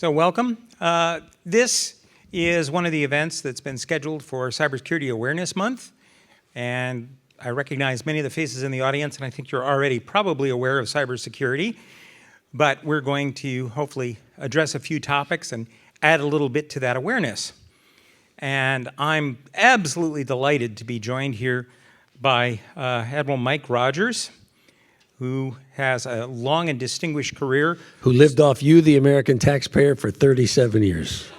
So welcome. This is one of the events that's been scheduled for Cybersecurity Awareness Month. And I recognize many of the faces in the audience, and I think you're already probably aware of cybersecurity. But we're going to hopefully address a few topics and add a little bit to that awareness. And I'm absolutely delighted to be joined here by Admiral Mike Rogers, who has a long and distinguished career. Who lived off you, the American taxpayer, for 37 years.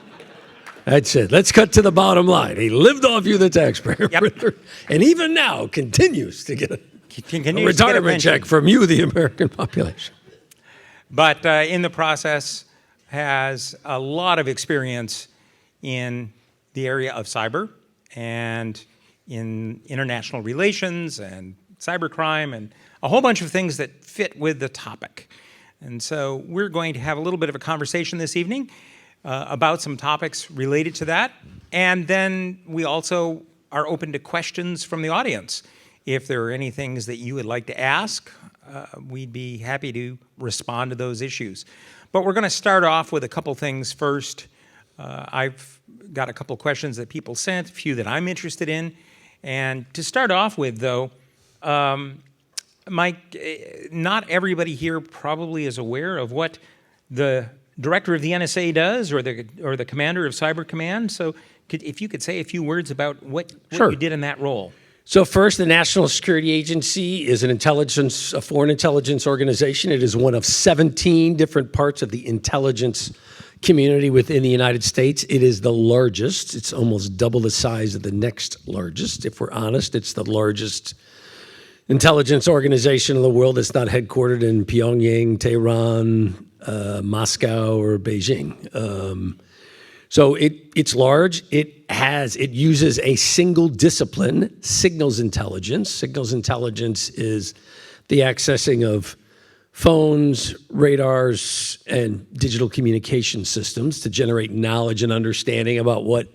That's it. Let's cut to the bottom line. He lived off you, the taxpayer, and even now continues to get a retirement check from you, the American population. But in the process, has a lot of experience in the area of cyber and in international relations and cybercrime and a whole bunch of things that fit with the topic. And so we're going to have a little bit of a conversation this evening about some topics related to that. And then we also are open to questions from the audience. If there are any things that you would like to ask, we'd be happy to respond to those issues. But we're going to start off with a couple things first. I've got a couple questions that people sent, a few that I'm interested in. And to start off with, though, Mike, not everybody here probably is aware of what the director of the NSA does or the commander of Cyber Command. So if you could say a few words about what you did in that role. So first, the National Security Agency is a foreign intelligence organization. It is one of 17 different parts of the intelligence community within the United States. It is the largest. It's almost double the size of the next largest. If we're honest, it's the largest intelligence organization in the world that's not headquartered in Pyongyang, Tehran, Moscow, or Beijing. So it's large. It uses a single discipline, signals intelligence. Signals intelligence is the accessing of phones, radars, and digital communication systems to generate knowledge and understanding about what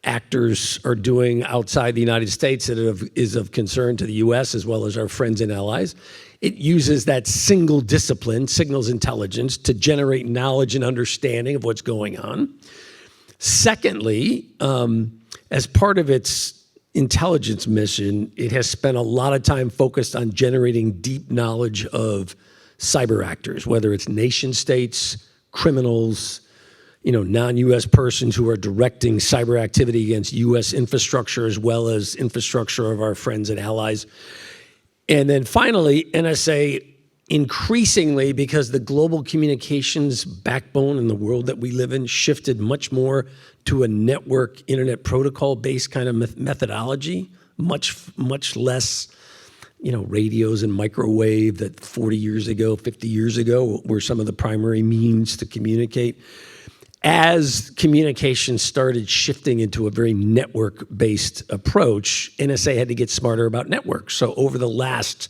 actors are doing outside the United States that is of concern to the U.S. as well as our friends and allies. It uses that single discipline, signals intelligence, to generate knowledge and understanding of what's going on. Secondly, as part of its intelligence mission, it has spent a lot of time focused on generating deep knowledge of cyber actors, whether it's nation states, criminals, non-U.S. persons who are directing cyber activity against U.S. infrastructure as well as infrastructure of our friends and allies. And then finally, NSA increasingly, because the global communications backbone in the world that we live in shifted much more to a network internet protocol-based kind of methodology, much less radios and microwave that 40 years ago, 50 years ago were some of the primary means to communicate. As communication started shifting into a very network-based approach, NSA had to get smarter about networks. So over the last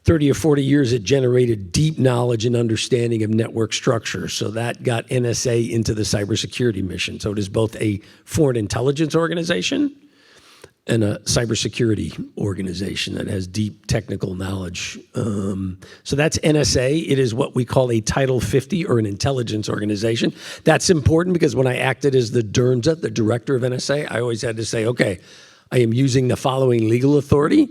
30 or 40 years, it generated deep knowledge and understanding of network structure. So that got NSA into the cybersecurity mission. So it is both a foreign intelligence organization and a cybersecurity organization that has deep technical knowledge. So that's NSA. It is what we call a Title 50 or an intelligence organization. That's important because when I acted as the DERNZA, the director of NSA, I always had to say, okay, I am using the following legal authority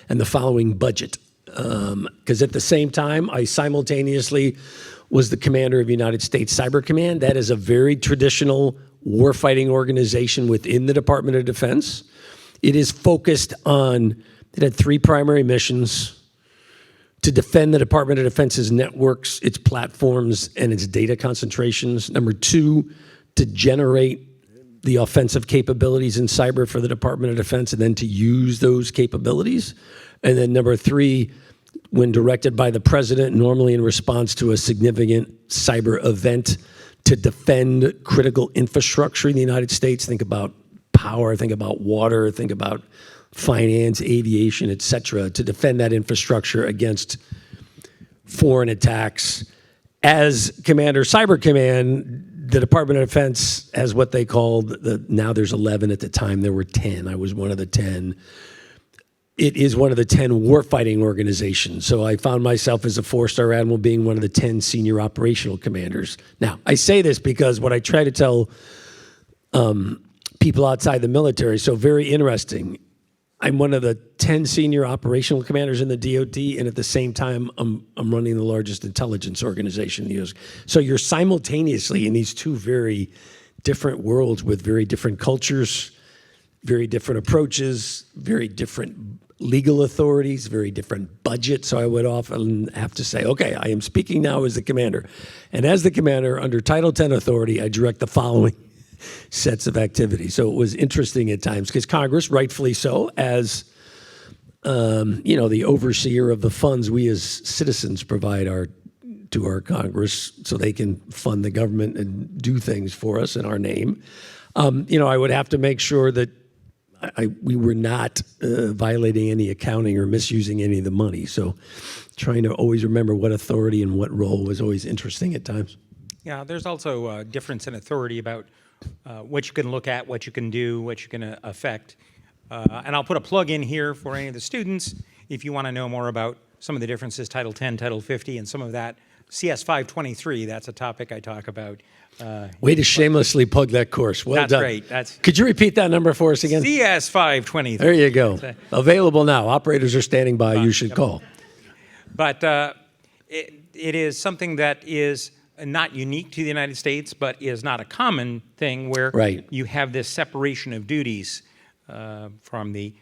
and the following budget. Because at the same time, I simultaneously was the commander of United States Cyber Command. That is a very traditional warfighting organization within the Department of Defense. It is focused on, it had three primary missions: to defend the Department of Defense's networks, its platforms, and its data concentrations. Number two, to generate the offensive capabilities in cyber for the Department of Defense and then to use those capabilities. And then number three, when directed by the president, normally in response to a significant cyber event, to defend critical infrastructure in the United States. Think about power, think about water, think about finance, aviation, et cetera, to defend that infrastructure against foreign attacks. As Commander Cyber Command, the Department of Defense has what they called, now there's 11, at the time there were 10, I was one of the 10, it is one of the 10 warfighting organizations. So I found myself as a 4-star admiral being one of the 10 senior operational commanders. Now, I say this because what I try to tell people outside the military, so very interesting, I'm one of the 10 senior operational commanders in the DoD, and at the same time, I'm running the largest intelligence organization in the U.S. So you're simultaneously in these two very different worlds with very different cultures, very different approaches, very different legal authorities, very different budgets. So I would often have to say, okay, I am speaking now as the commander. And as the commander, under Title 10 authority, I direct the following sets of activities. So it was interesting at times because Congress, rightfully so, as the overseer of the funds we as citizens provide to our Congress so they can fund the government and do things for us in our name. I would have to make sure that we were not violating any accounting or misusing any of the money. So trying to always remember what authority and what role was always interesting at times. Yeah, there's also a difference in authority about what you can look at, what you can do, what you can affect. And I'll put a plug in here for any of the students if you want to know more about some of the differences, Title 10, Title 50, and some of that. CS 523, that's a topic I talk about. Way to shamelessly plug that course. Well That's done. great. Could you repeat that number for us again? CS 523. There you go. Available now. Operators are standing by. You should call. But it is something that is not unique to the United States, but is not a common thing where you have this separation of duties from the,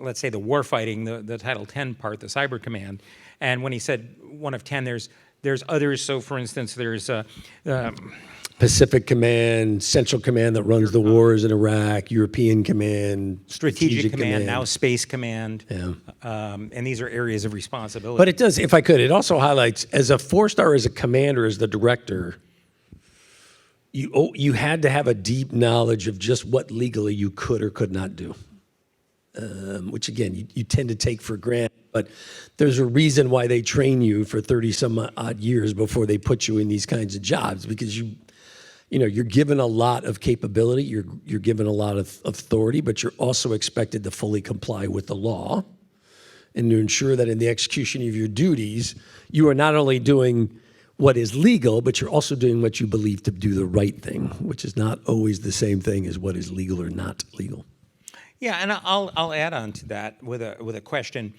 let's say, the warfighting, the Title 10 part, the Cyber Command. And when he said one of 10, there's others. So, for instance, there's Pacific Command, Central Command that runs the wars in Iraq, European Command, Strategic Command, now Space Command. Yeah. And these are areas of responsibility. But it does, if I could, it also highlights, as a 4-star, as a commander, as the director, you had to have a deep knowledge of just what legally you could or could not do, which, again, you tend to take for granted. But there's a reason why they train you for 30-some-odd years before they put you in these kinds of jobs, because you're given a lot of capability, you're given a lot of authority, but you're also expected to fully comply with the law and to ensure that in the execution of your duties, you are not only doing what is legal, but you're also doing what you believe to do the right thing, which is not always the same thing as what is legal or not legal. Yeah, and I'll add on to that with a question,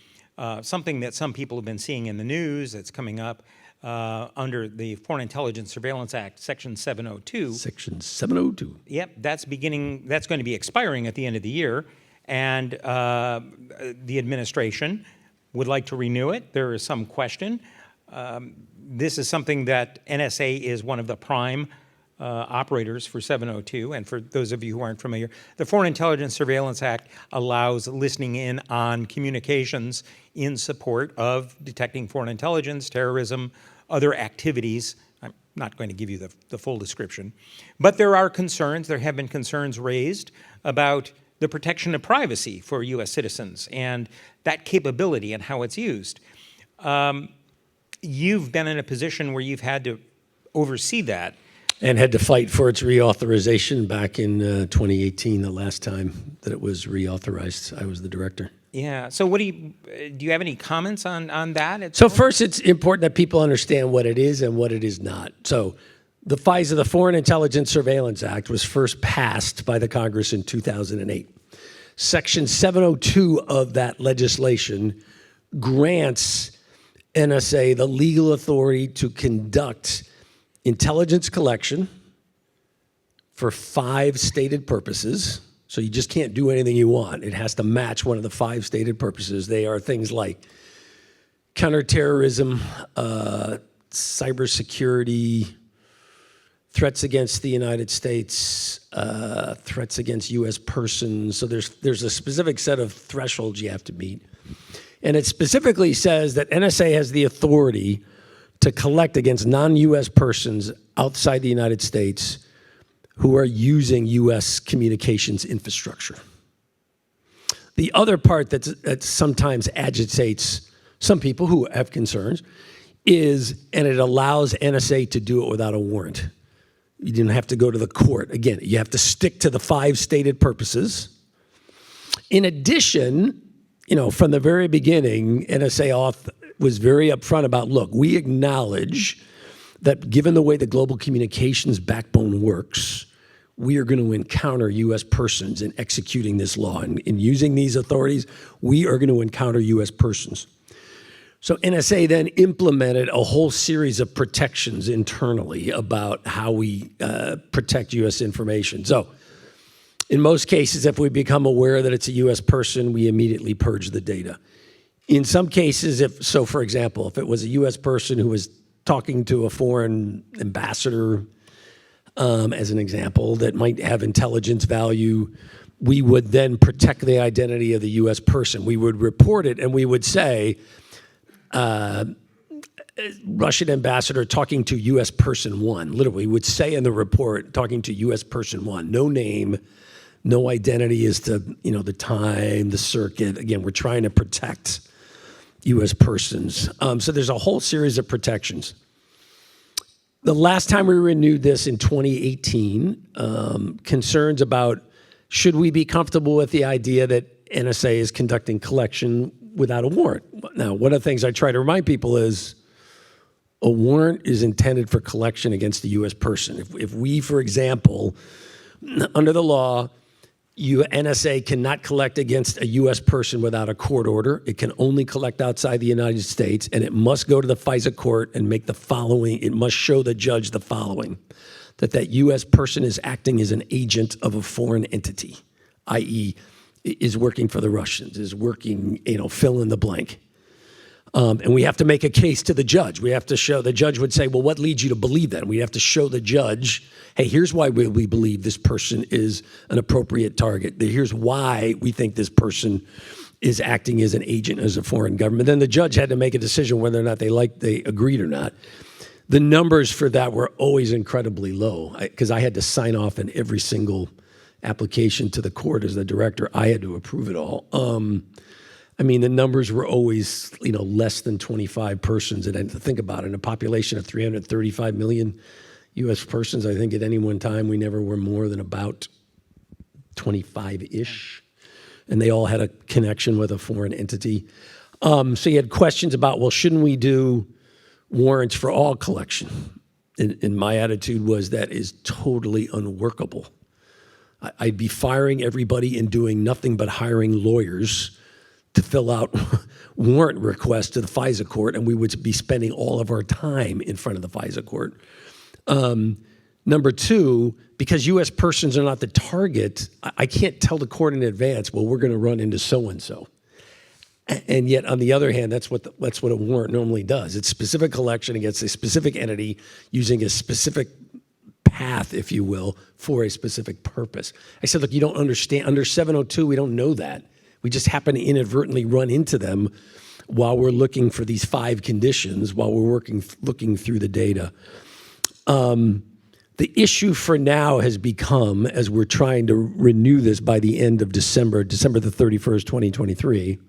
something that some people have been seeing in the news that's coming up. Under the Foreign Intelligence Surveillance Act, Section 702. Section 702. Yep, that's going to be expiring at the end of the year, and the administration would like to renew it. There is some question. This is something that NSA is one of the prime operators for 702, and for those of you who aren't familiar, the Foreign Intelligence Surveillance Act allows listening in on communications in support of detecting foreign intelligence, terrorism, other activities. I'm not going to give you the full description. But there have been concerns raised about the protection of privacy for U.S. citizens and that capability and how it's used. You've been in a position where you've had to oversee that. And had to fight for its reauthorization back in 2018, the last time that it was reauthorized. I was the director. Yeah. So do you have any comments on that? So first, it's important that people understand what it is and what it is not. So the FISA, the Foreign Intelligence Surveillance Act, was first passed by the Congress in 2008. Section 702 of that legislation grants NSA the legal authority to conduct intelligence collection for 5 stated purposes. So you just can't do anything you want. It has to match one of the 5 stated purposes. They are things like counterterrorism, cybersecurity, threats against the United States, threats against U.S. persons. So there's a specific set of thresholds you have to meet. And it specifically says that NSA has the authority to collect against non-U.S. persons outside the United States who are using U.S. communications infrastructure. The other part that sometimes agitates some people who have concerns is, and it allows NSA to do it without a warrant. You didn't have to go to the court. Again, you have to stick to the 5 stated purposes. In addition, from the very beginning, NSA was very upfront about, look, we acknowledge that given the way the global communications backbone works, we are going to encounter U.S. persons in executing this law. And in using these authorities, we are going to encounter U.S. persons. So NSA then implemented a whole series of protections internally about how we protect U.S. information. So in most cases, if we become aware that it's a U.S. person, we immediately purge the data. In some cases, for example, if it was a U.S. person who was talking to a foreign ambassador, as an example, that might have intelligence value, we would then protect the identity of the U.S. person. We would report it, and we would say, Russian ambassador talking to U.S. person one. Literally, we would say in the report, talking to U.S. person one. No name, no identity as to the time, the circuit. Again, we're trying to protect U.S. persons. So there's a whole series of protections. The last time we renewed this in 2018, concerns about should we be comfortable with the idea that NSA is conducting collection without a warrant. Now, one of the things I try to remind people is a warrant is intended for collection against a U.S. person. If we, for example, under the law, NSA cannot collect against a U.S. person without a court order. It can only collect outside the United States, and it must go to the FISA court and make the following. It must show the judge the following, that U.S. person is acting as an agent of a foreign entity, i.e., is working for the Russians, is working, fill in the blank. And we have to make a case to the judge. We have to show, the judge would say, well, what leads you to believe that? And we have to show the judge, hey, here's why we believe this person is an appropriate target. Here's why we think this person is acting as an agent as a foreign government. Then the judge had to make a decision whether or not they agreed or not. The numbers for that were always incredibly low because I had to sign off on every single application to the court as the director. I had to approve it all. The numbers were always, less than 25 persons. And to think about it, in a population of 335 million U.S. persons, I think at any one time we never were more than about 25-ish. And they all had a connection with a foreign entity. So you had questions about, well, shouldn't we do warrants for all collection? And my attitude was that is totally unworkable. I'd be firing everybody and doing nothing but hiring lawyers to fill out warrant requests to the FISA court, and we would be spending all of our time in front of the FISA court. Number two, because U.S. persons are not the target, I can't tell the court in advance, well, we're going to run into so-and-so. And yet, on the other hand, that's what a warrant normally does. It's specific collection against a specific entity using a specific path, if you will, for a specific purpose. I said, look, you don't understand. Under 702, we don't know that. We just happen to inadvertently run into them while we're looking for these 5 conditions, while we're looking through the data. The issue for now has become, as we're trying to renew this by the end of December the 31st, 2023,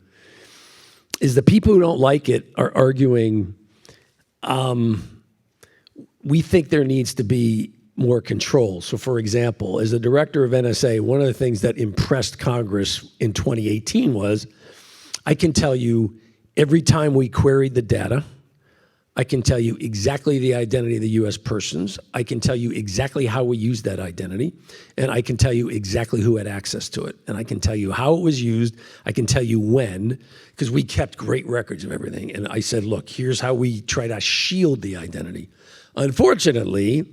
is the people who don't like it are arguing, we think there needs to be more control. So for example, as the director of NSA, one of the things that impressed Congress in 2018 was, I can tell you every time we queried the data, I can tell you exactly the identity of the U.S. persons, I can tell you exactly how we used that identity, and I can tell you exactly who had access to it. And I can tell you how it was used, I can tell you when, because we kept great records of everything. And I said, look, here's how we try to shield the identity. Unfortunately,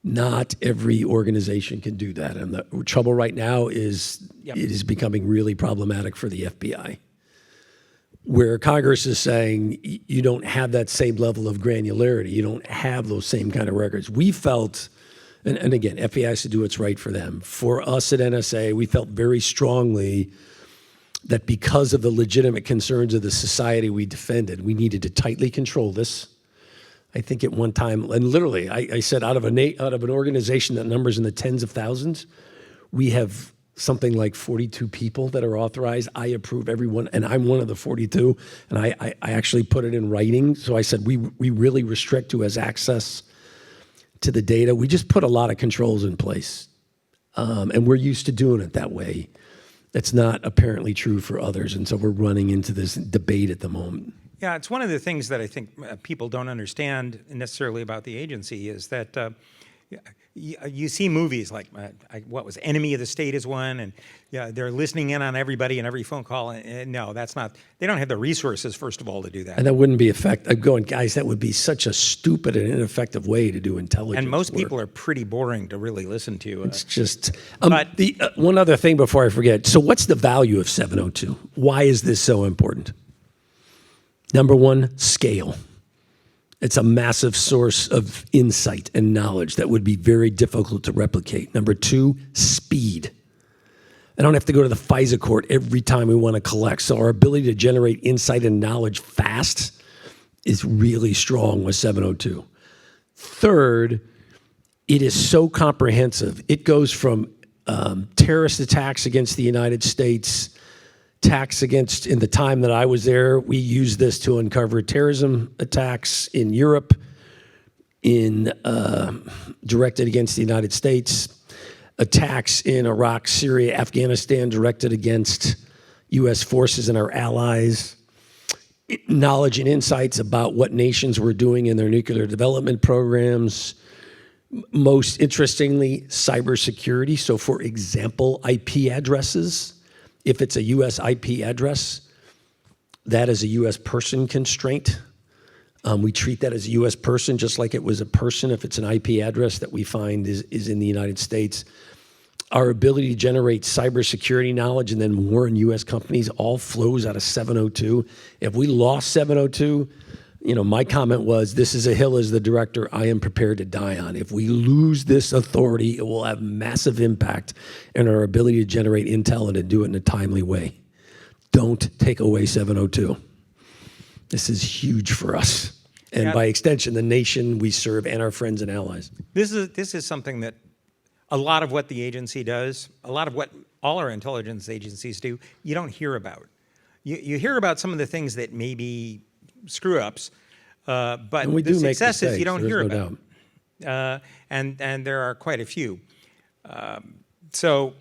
not every organization can do that. And the trouble right now is it is becoming really problematic for the FBI, where Congress is saying you don't have that same level of granularity. You don't have those same kind of records. We felt, and again, FBI has to do what's right for them. For us at NSA, we felt very strongly that because of the legitimate concerns of the society we defended, we needed to tightly control this. I think at one time, and literally, I said out of an organization that numbers in the tens of thousands, we have something like 42 people that are authorized. I approve everyone, and I'm one of the 42, and I actually put it in writing. So I said, we really restrict who has access to the data. We just put a lot of controls in place, and we're used to doing it that way. That's not apparently true for others. And so we're running into this debate at the moment. Yeah, it's one of the things that I think people don't understand necessarily about the agency is that you see movies like what was Enemy of the State is one, and yeah, they're listening in on everybody and every phone call. And no, that's not. They don't have the resources, first of all, to do that. And that wouldn't be effective. I'm going, guys, that would be such a stupid and ineffective way to do intelligence. And most work. people are pretty boring to really listen to. It's just. But the one other thing before I forget. So, what's the value of 702? Why is this so important? Number one, scale. It's a massive source of insight and knowledge that would be very difficult to replicate. Number two, speed. I don't have to go to the FISA court every time we want to collect. So our ability to generate insight and knowledge fast is really strong with 702. Third, it is so comprehensive. It goes from terrorist attacks against the United States, attacks against, in the time that I was there, we used this to uncover terrorism attacks in Europe, directed against the United States, attacks in Iraq, Syria, Afghanistan, directed against U.S. forces and our allies, knowledge and insights about what nations were doing in their nuclear development programs. Most interestingly, cybersecurity. So for example, IP addresses. If it's a U.S. IP address, that is a U.S. person constraint. We treat that as a U.S. person just like it was a person if it's an IP address that we find is in the United States. Our ability to generate cybersecurity knowledge and then warn U.S. companies all flows out of 702. If we lost 702, my comment was, this is a hill as the director I am prepared to die on. If we lose this authority, it will have massive impact in our ability to generate intel and to do it in a timely way. Don't take away 702. This is huge for us. And by extension, the nation we serve and our friends and allies. This is something that a lot of what the agency does, a lot of what all our intelligence agencies do, you don't hear about. You hear about some of the things that may be screw-ups, but the successes you don't hear about. And there are quite a few. So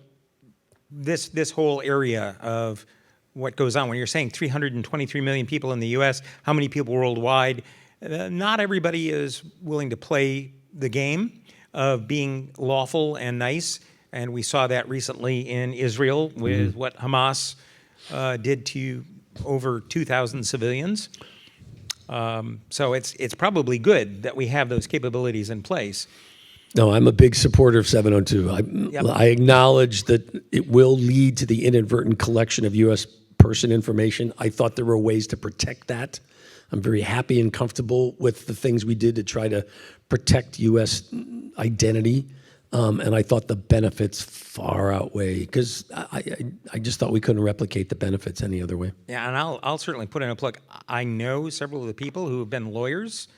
this whole area of what goes on, when you're saying 323 million people in the U.S., how many people worldwide, not everybody is willing to play the game of being lawful and nice. And we saw that recently in Israel with what Hamas did to over 2,000 civilians. So it's probably good that we have those capabilities in place. No, I'm a big supporter of 702. I acknowledge that it will lead to the inadvertent collection of U.S. person information. I thought there were ways to protect that. I'm very happy and comfortable with the things we did to try to protect U.S. identity. And I thought the benefits far outweigh, because I just thought we couldn't replicate the benefits any other way. Yeah, and I'll certainly put in a plug. I know several of the people who have been lawyers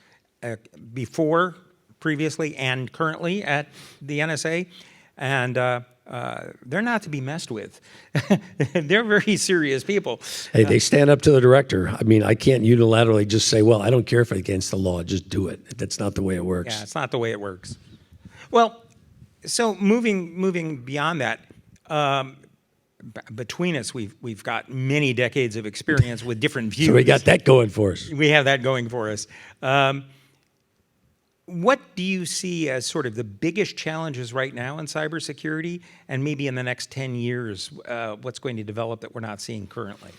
before, previously, and currently at the NSA, and they're not to be messed with. They're very serious people. Hey, they stand up to the director. I mean, I can't unilaterally just say, well, I don't care if it's against the law, just do it. That's not the way it works. Yeah, it's not the way it works. Well, so moving beyond that, between us, we've got many decades of experience with different views. So we got that going for us. We have that going for us. What do you see as sort of the biggest challenges right now in cybersecurity, and maybe in the next 10 years, what's going to develop that we're not seeing currently?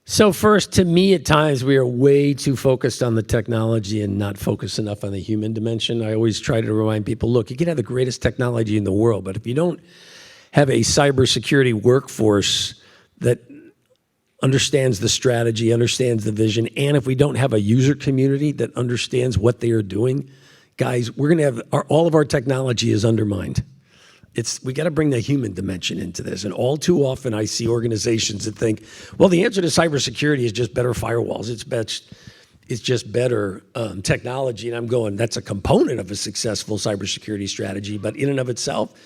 So first, to me, at times, we are way too focused on the technology and not focused enough on the human dimension. I always try to remind people, look, you can have the greatest technology in the world, but if you don't have a cybersecurity workforce that understands the strategy, understands the vision, and if we don't have a user community that understands what they are doing, guys, we're going to have all of our technology is undermined. We got to bring the human dimension into this. And all too often I see organizations that think, well, the answer to cybersecurity is just better firewalls. It's just better technology. And I'm going, that's a component of a successful cybersecurity strategy, but in and of itself,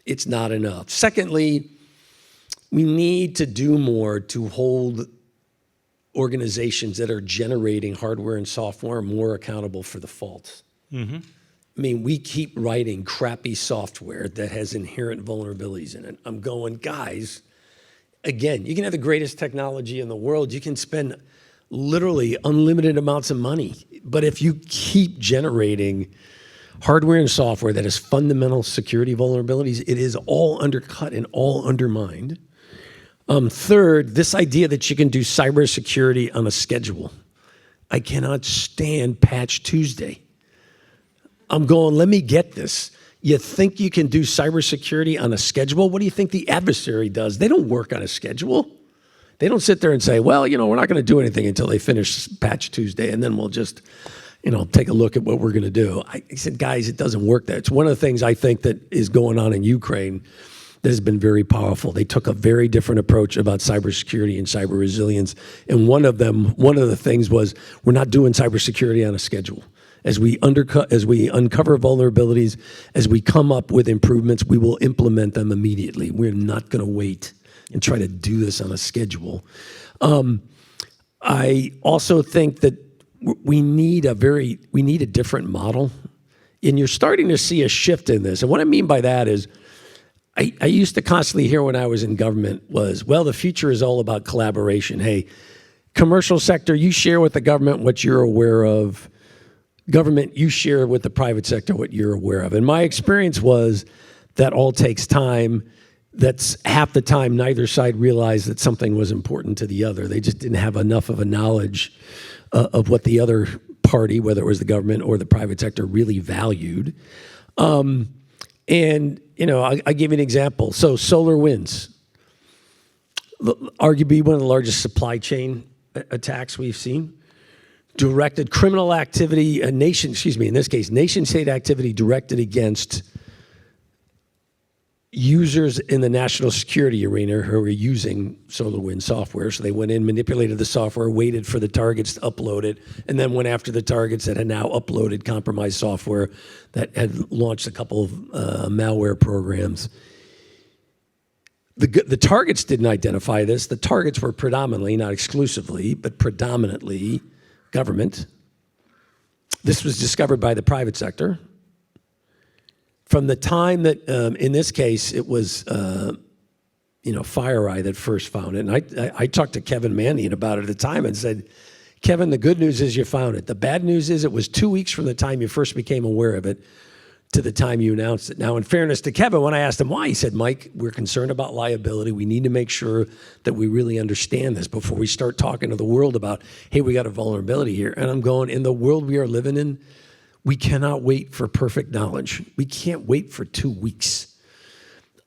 it's not enough. Secondly, we need to do more to hold organizations that are generating hardware and software more accountable for the faults. Mm-hmm. I mean, we keep writing crappy software that has inherent vulnerabilities in it. I'm going, guys, again, you can have the greatest technology in the world. You can spend literally unlimited amounts of money. But if you keep generating hardware and software that has fundamental security vulnerabilities, it is all undercut and all undermined. Third, this idea that you can do cybersecurity on a schedule. I cannot stand Patch Tuesday. I'm going, let me get this. You think you can do cybersecurity on a schedule? What do you think the adversary does? They don't work on a schedule. They don't sit there and say, well, we're not going to do anything until they finish Patch Tuesday, and then we'll just, take a look at what we're going to do. I said, guys, it doesn't work that. It's one of the things I think that is going on in Ukraine that has been very powerful. They took a very different approach about cybersecurity and cyber resilience. And one of the things was, we're not doing cybersecurity on a schedule. As we uncover vulnerabilities, as we come up with improvements, we will implement them immediately. We're not going to wait and try to do this on a schedule. I also think that we need a different model. And you're starting to see a shift in this. And what I mean by that is, I used to constantly hear when I was in government was, well, the future is all about collaboration. Hey, commercial sector, you share with the government what you're aware of. Government, you share with the private sector what you're aware of. And my experience was that all takes time. That's half the time neither side realized that something was important to the other. They just didn't have enough of a knowledge of what the other party, whether it was the government or the private sector, really valued. I'll give you an example. So SolarWinds, arguably one of the largest supply chain attacks we've seen, directed criminal activity, in this case, nation-state activity directed against users in the national security arena who were using SolarWinds software. So they went in, manipulated the software, waited for the targets to upload it, and then went after the targets that had now uploaded compromised software that had launched a couple of malware programs. The targets didn't identify this. The targets were predominantly, not exclusively, but predominantly government. This was discovered by the private sector. From the time that, in this case, it was, FireEye that first found it. And I talked to Kevin Mannion about it at the time and said, Kevin, the good news is you found it. The bad news is it was 2 weeks from the time you first became aware of it to the time you announced it. Now, in fairness to Kevin, when I asked him why, he said, Mike, we're concerned about liability. We need to make sure that we really understand this before we start talking to the world about, hey, we got a vulnerability here. And I'm going, in the world we are living in, we cannot wait for perfect knowledge. We can't wait for 2 weeks.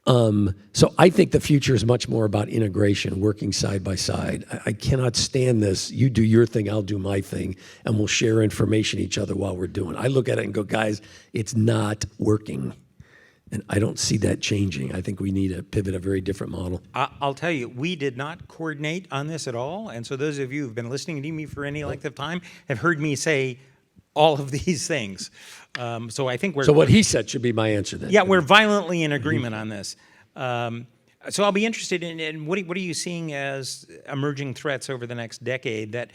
So I think the future is much more about integration, working side by side. I cannot stand this. You do your thing, I'll do my thing, and we'll share information each other while we're doing it. I look at it and go, guys, it's not working. And I don't see that changing. I think we need to pivot a very different model. I'll tell you, we did not coordinate on this at all. And so those of you who've been listening to me for any length of time have heard me say all of these things. So I think we're... So what he said should be my answer then. Yeah, we're violently in agreement on this. So I'll be interested in what are you seeing as emerging threats over the next decade that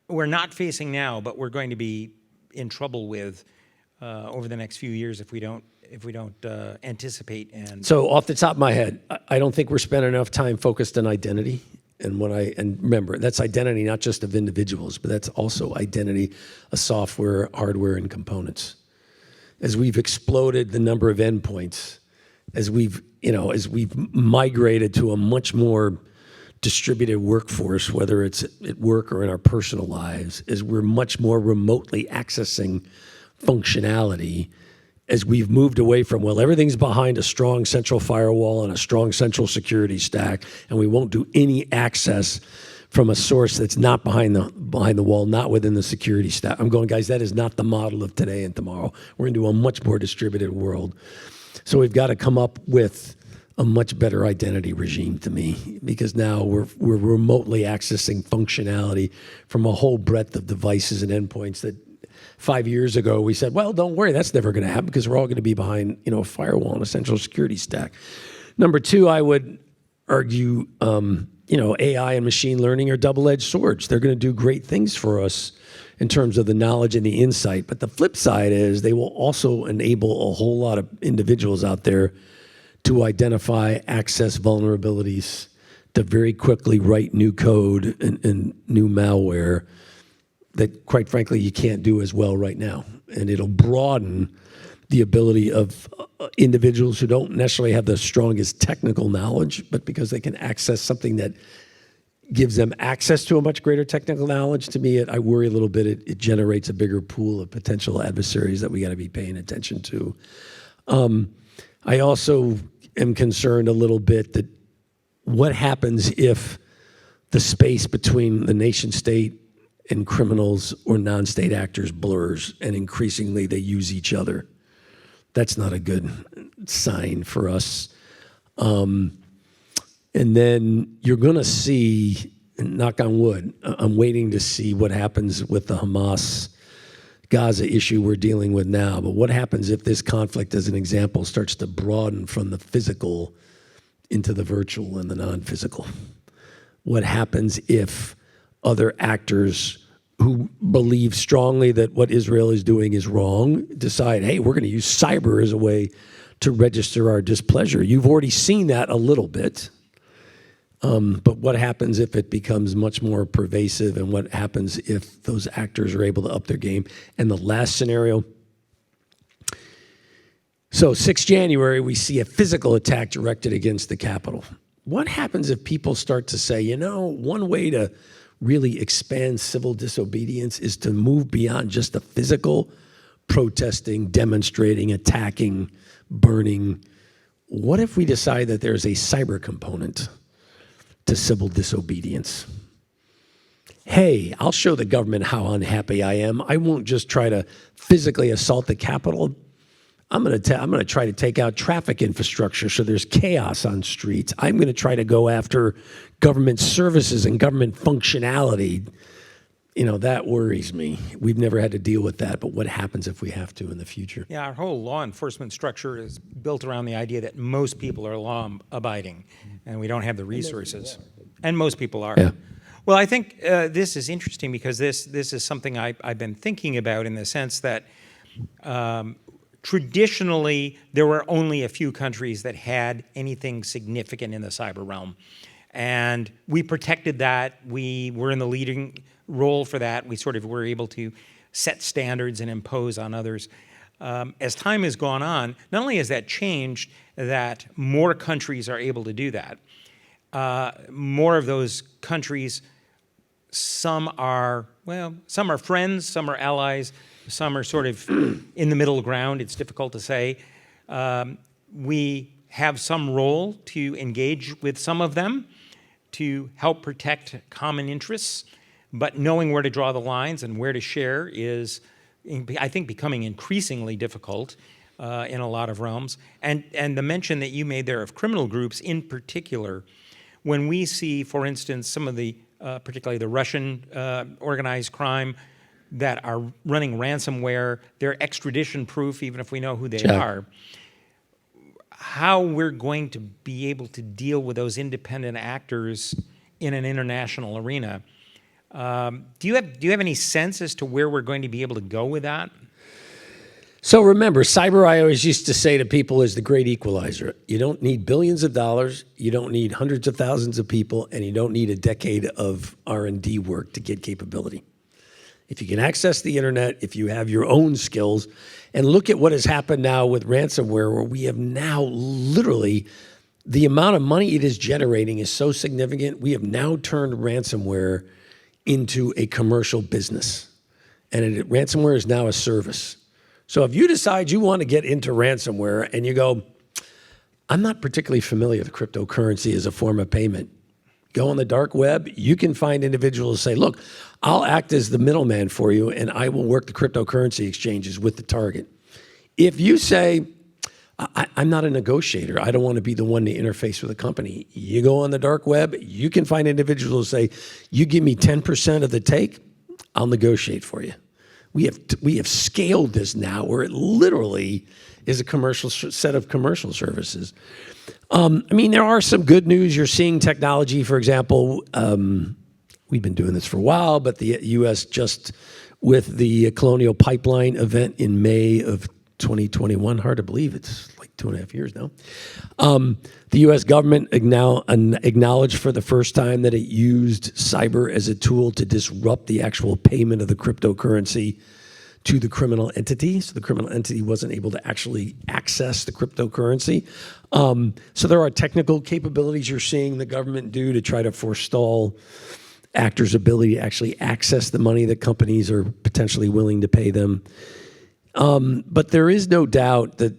we're not facing now, but we're going to be in trouble with over the next few years if we don't anticipate and... So off the top of my head, I don't think we're spending enough time focused on identity. And remember, that's identity not just of individuals, but that's also identity of software, hardware, and components. As we've exploded the number of endpoints, as we've migrated to a much more distributed workforce, whether it's at work or in our personal lives, as we're much more remotely accessing functionality, as we've moved away from, well, everything's behind a strong central firewall and a strong central security stack, and we won't do any access from a source that's not behind the wall, not within the security stack. I'm going, guys, that is not the model of today and tomorrow. We're into a much more distributed world. So we've got to come up with a much better identity regime to me, because now we're remotely accessing functionality from a whole breadth of devices and endpoints that 5 years ago, we said, well, don't worry, that's never going to happen because we're all going to be behind, a firewall and a central security stack. Number two, I would argue, AI and machine learning are double-edged swords. They're going to do great things for us in terms of the knowledge and the insight. But the flip side is they will also enable a whole lot of individuals out there to identify, access vulnerabilities, to very quickly write new code and new malware that, quite frankly, you can't do as well right now. And it'll broaden the ability of individuals who don't necessarily have the strongest technical knowledge, but because they can access something that gives them access to a much greater technical knowledge. To me, I worry a little bit. It generates a bigger pool of potential adversaries that we got to be paying attention to. I also am concerned a little bit that what happens if the space between the nation state and criminals or non-state actors blurs, and increasingly they use each other. That's not a good sign for us. And then you're going to see, knock on wood, I'm waiting to see what happens with the Hamas Gaza issue we're dealing with now. But what happens if this conflict, as an example, starts to broaden from the physical into the virtual and the non-physical? What happens if other actors who believe strongly that what Israel is doing is wrong decide, hey, we're going to use cyber as a way to register our displeasure? You've already seen that a little bit. But what happens if it becomes much more pervasive, and what happens if those actors are able to up their game? And the last scenario, so 6 January, we see a physical attack directed against the Capitol. What happens if people start to say, you know, one way to really expand civil disobedience is to move beyond just the physical protesting, demonstrating, attacking, burning? What if we decide that there's a cyber component to civil disobedience? Hey, I'll show the government how unhappy I am. I won't just try to physically assault the Capitol. I'm going to try to take out traffic infrastructure so there's chaos on streets. I'm going to try to go after government services and government functionality. You know, that worries me. We've never had to deal with that, but what happens if we have to in the future? Yeah, our whole law enforcement structure is built around the idea that most people are law-abiding, and we don't have the resources. And most people are. Yeah. Well, I think this is interesting because this is something I've been thinking about, in the sense that traditionally there were only a few countries that had anything significant in the cyber realm. And we protected that. We were in the leading role for that. We sort of were able to set standards and impose on others. As time has gone on, not only has that changed, that more countries are able to do that. More of those countries, some are friends, some are allies, some are sort of in the middle ground. It's difficult to say. We have some role to engage with some of them to help protect common interests. But knowing where to draw the lines and where to share is, I think, becoming increasingly difficult in a lot of realms. And the mention that you made there of criminal groups in particular, when we see, for instance, some of the, particularly the Russian organized crime that are running ransomware, they're extradition proof, even if we know who they are. How we're going to be able to deal with those independent actors in an international arena. Do you have any sense as to where we're going to be able to go with that? So remember, cyber, I always used to say to people, is the great equalizer. You don't need billions of dollars, you don't need hundreds of thousands of people, and you don't need a decade of R&D work to get capability. If you can access the internet, if you have your own skills, and look at what has happened now with ransomware, where we have now literally, the amount of money it is generating is so significant, we have now turned ransomware into a commercial business. And ransomware is now a service. So if you decide you want to get into ransomware and you go, I'm not particularly familiar with cryptocurrency as a form of payment, go on the dark web, you can find individuals say, look, I'll act as the middleman for you and I will work the cryptocurrency exchanges with the target. If you say, I'm not a negotiator, I don't want to be the one to interface with a company, you go on the dark web, you can find individuals who say, you give me 10% of the take, I'll negotiate for you. We have scaled this now where it literally is a commercial set of commercial services. I mean, there are some good news. You're seeing technology, for example, we've been doing this for a while, but the U.S. just with the Colonial Pipeline event in May of 2021. Hard to believe it's like 2.5 years now. The U.S. government acknowledged for the first time that it used cyber as a tool to disrupt the actual payment of the cryptocurrency to the criminal entity. So the criminal entity wasn't able to actually access the cryptocurrency. So there are technical capabilities you're seeing the government do to try to forestall actors' ability to actually access the money that companies are potentially willing to pay them. But there is no doubt that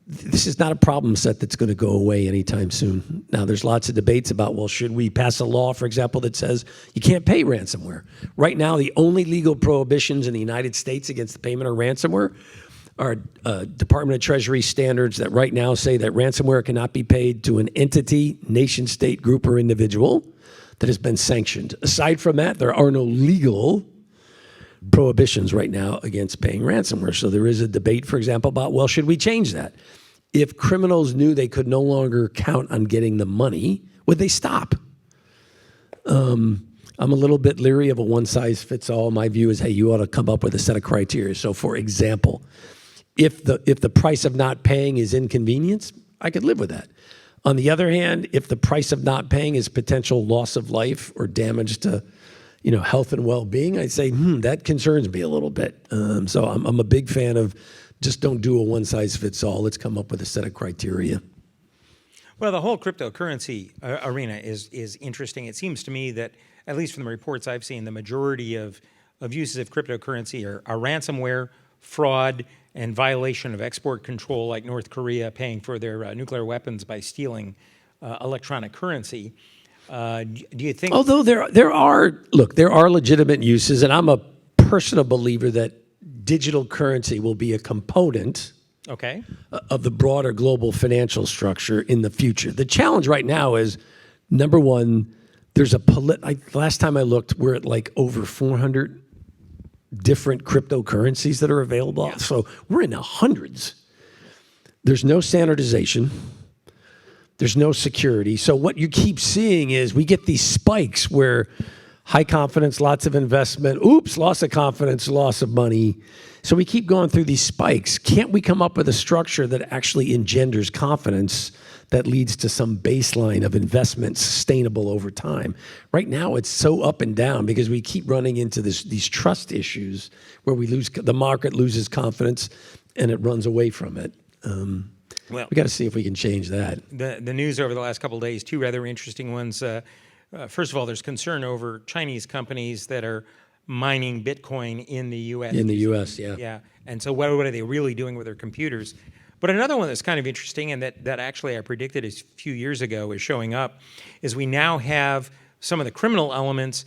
this is not a problem set that's going to go away anytime soon. Now, there's lots of debates about, well, should we pass a law, for example, that says you can't pay ransomware? Right now, the only legal prohibitions in the United States against the payment of ransomware are Department of Treasury standards that right now say that ransomware cannot be paid to an entity, nation state, group, or individual that has been sanctioned. Aside from that, there are no legal prohibitions right now against paying ransomware. So there is a debate, for example, about, well, should we change that? If criminals knew they could no longer count on getting the money, would they stop? I'm a little bit leery of a one-size-fits-all. My view is, hey, you ought to come up with a set of criteria. So, for example, if the price of not paying is inconvenience, I could live with that. On the other hand, if the price of not paying is potential loss of life or damage to health and well-being, I'd say, that concerns me a little bit. So I'm a big fan of just don't do a one-size-fits-all. Let's come up with a set of criteria. Well, the whole cryptocurrency arena is interesting. It seems to me that, at least from the reports I've seen, the majority of uses of cryptocurrency are ransomware, fraud, and violation of export control, like North Korea paying for their nuclear weapons by stealing electronic currency. Do you think? Although there are legitimate uses, and I'm a personal believer that digital currency will be a component of the broader global financial structure in the future. The challenge right now is, number one, there's last time I looked, we're at like over 400 different cryptocurrencies that are available. Yeah. So we're in the hundreds. There's no standardization. There's no security. So what you keep seeing is we get these spikes where high confidence, lots of investment, loss of confidence, loss of money. So we keep going through these spikes. Can't we come up with a structure that actually engenders confidence that leads to some baseline of investment sustainable over time? Right now, it's so up and down because we keep running into these trust issues where the market loses confidence and it runs away from it. Well, we got to see if we can change that. The news over the last couple of days, two rather interesting ones. First of all, there's concern over Chinese companies that are mining Bitcoin in the U.S. In the U.S., yeah. Yeah, and so what are they really doing with their computers? But another one that's kind of interesting, and that actually I predicted a few years ago is showing up, is we now have some of the criminal elements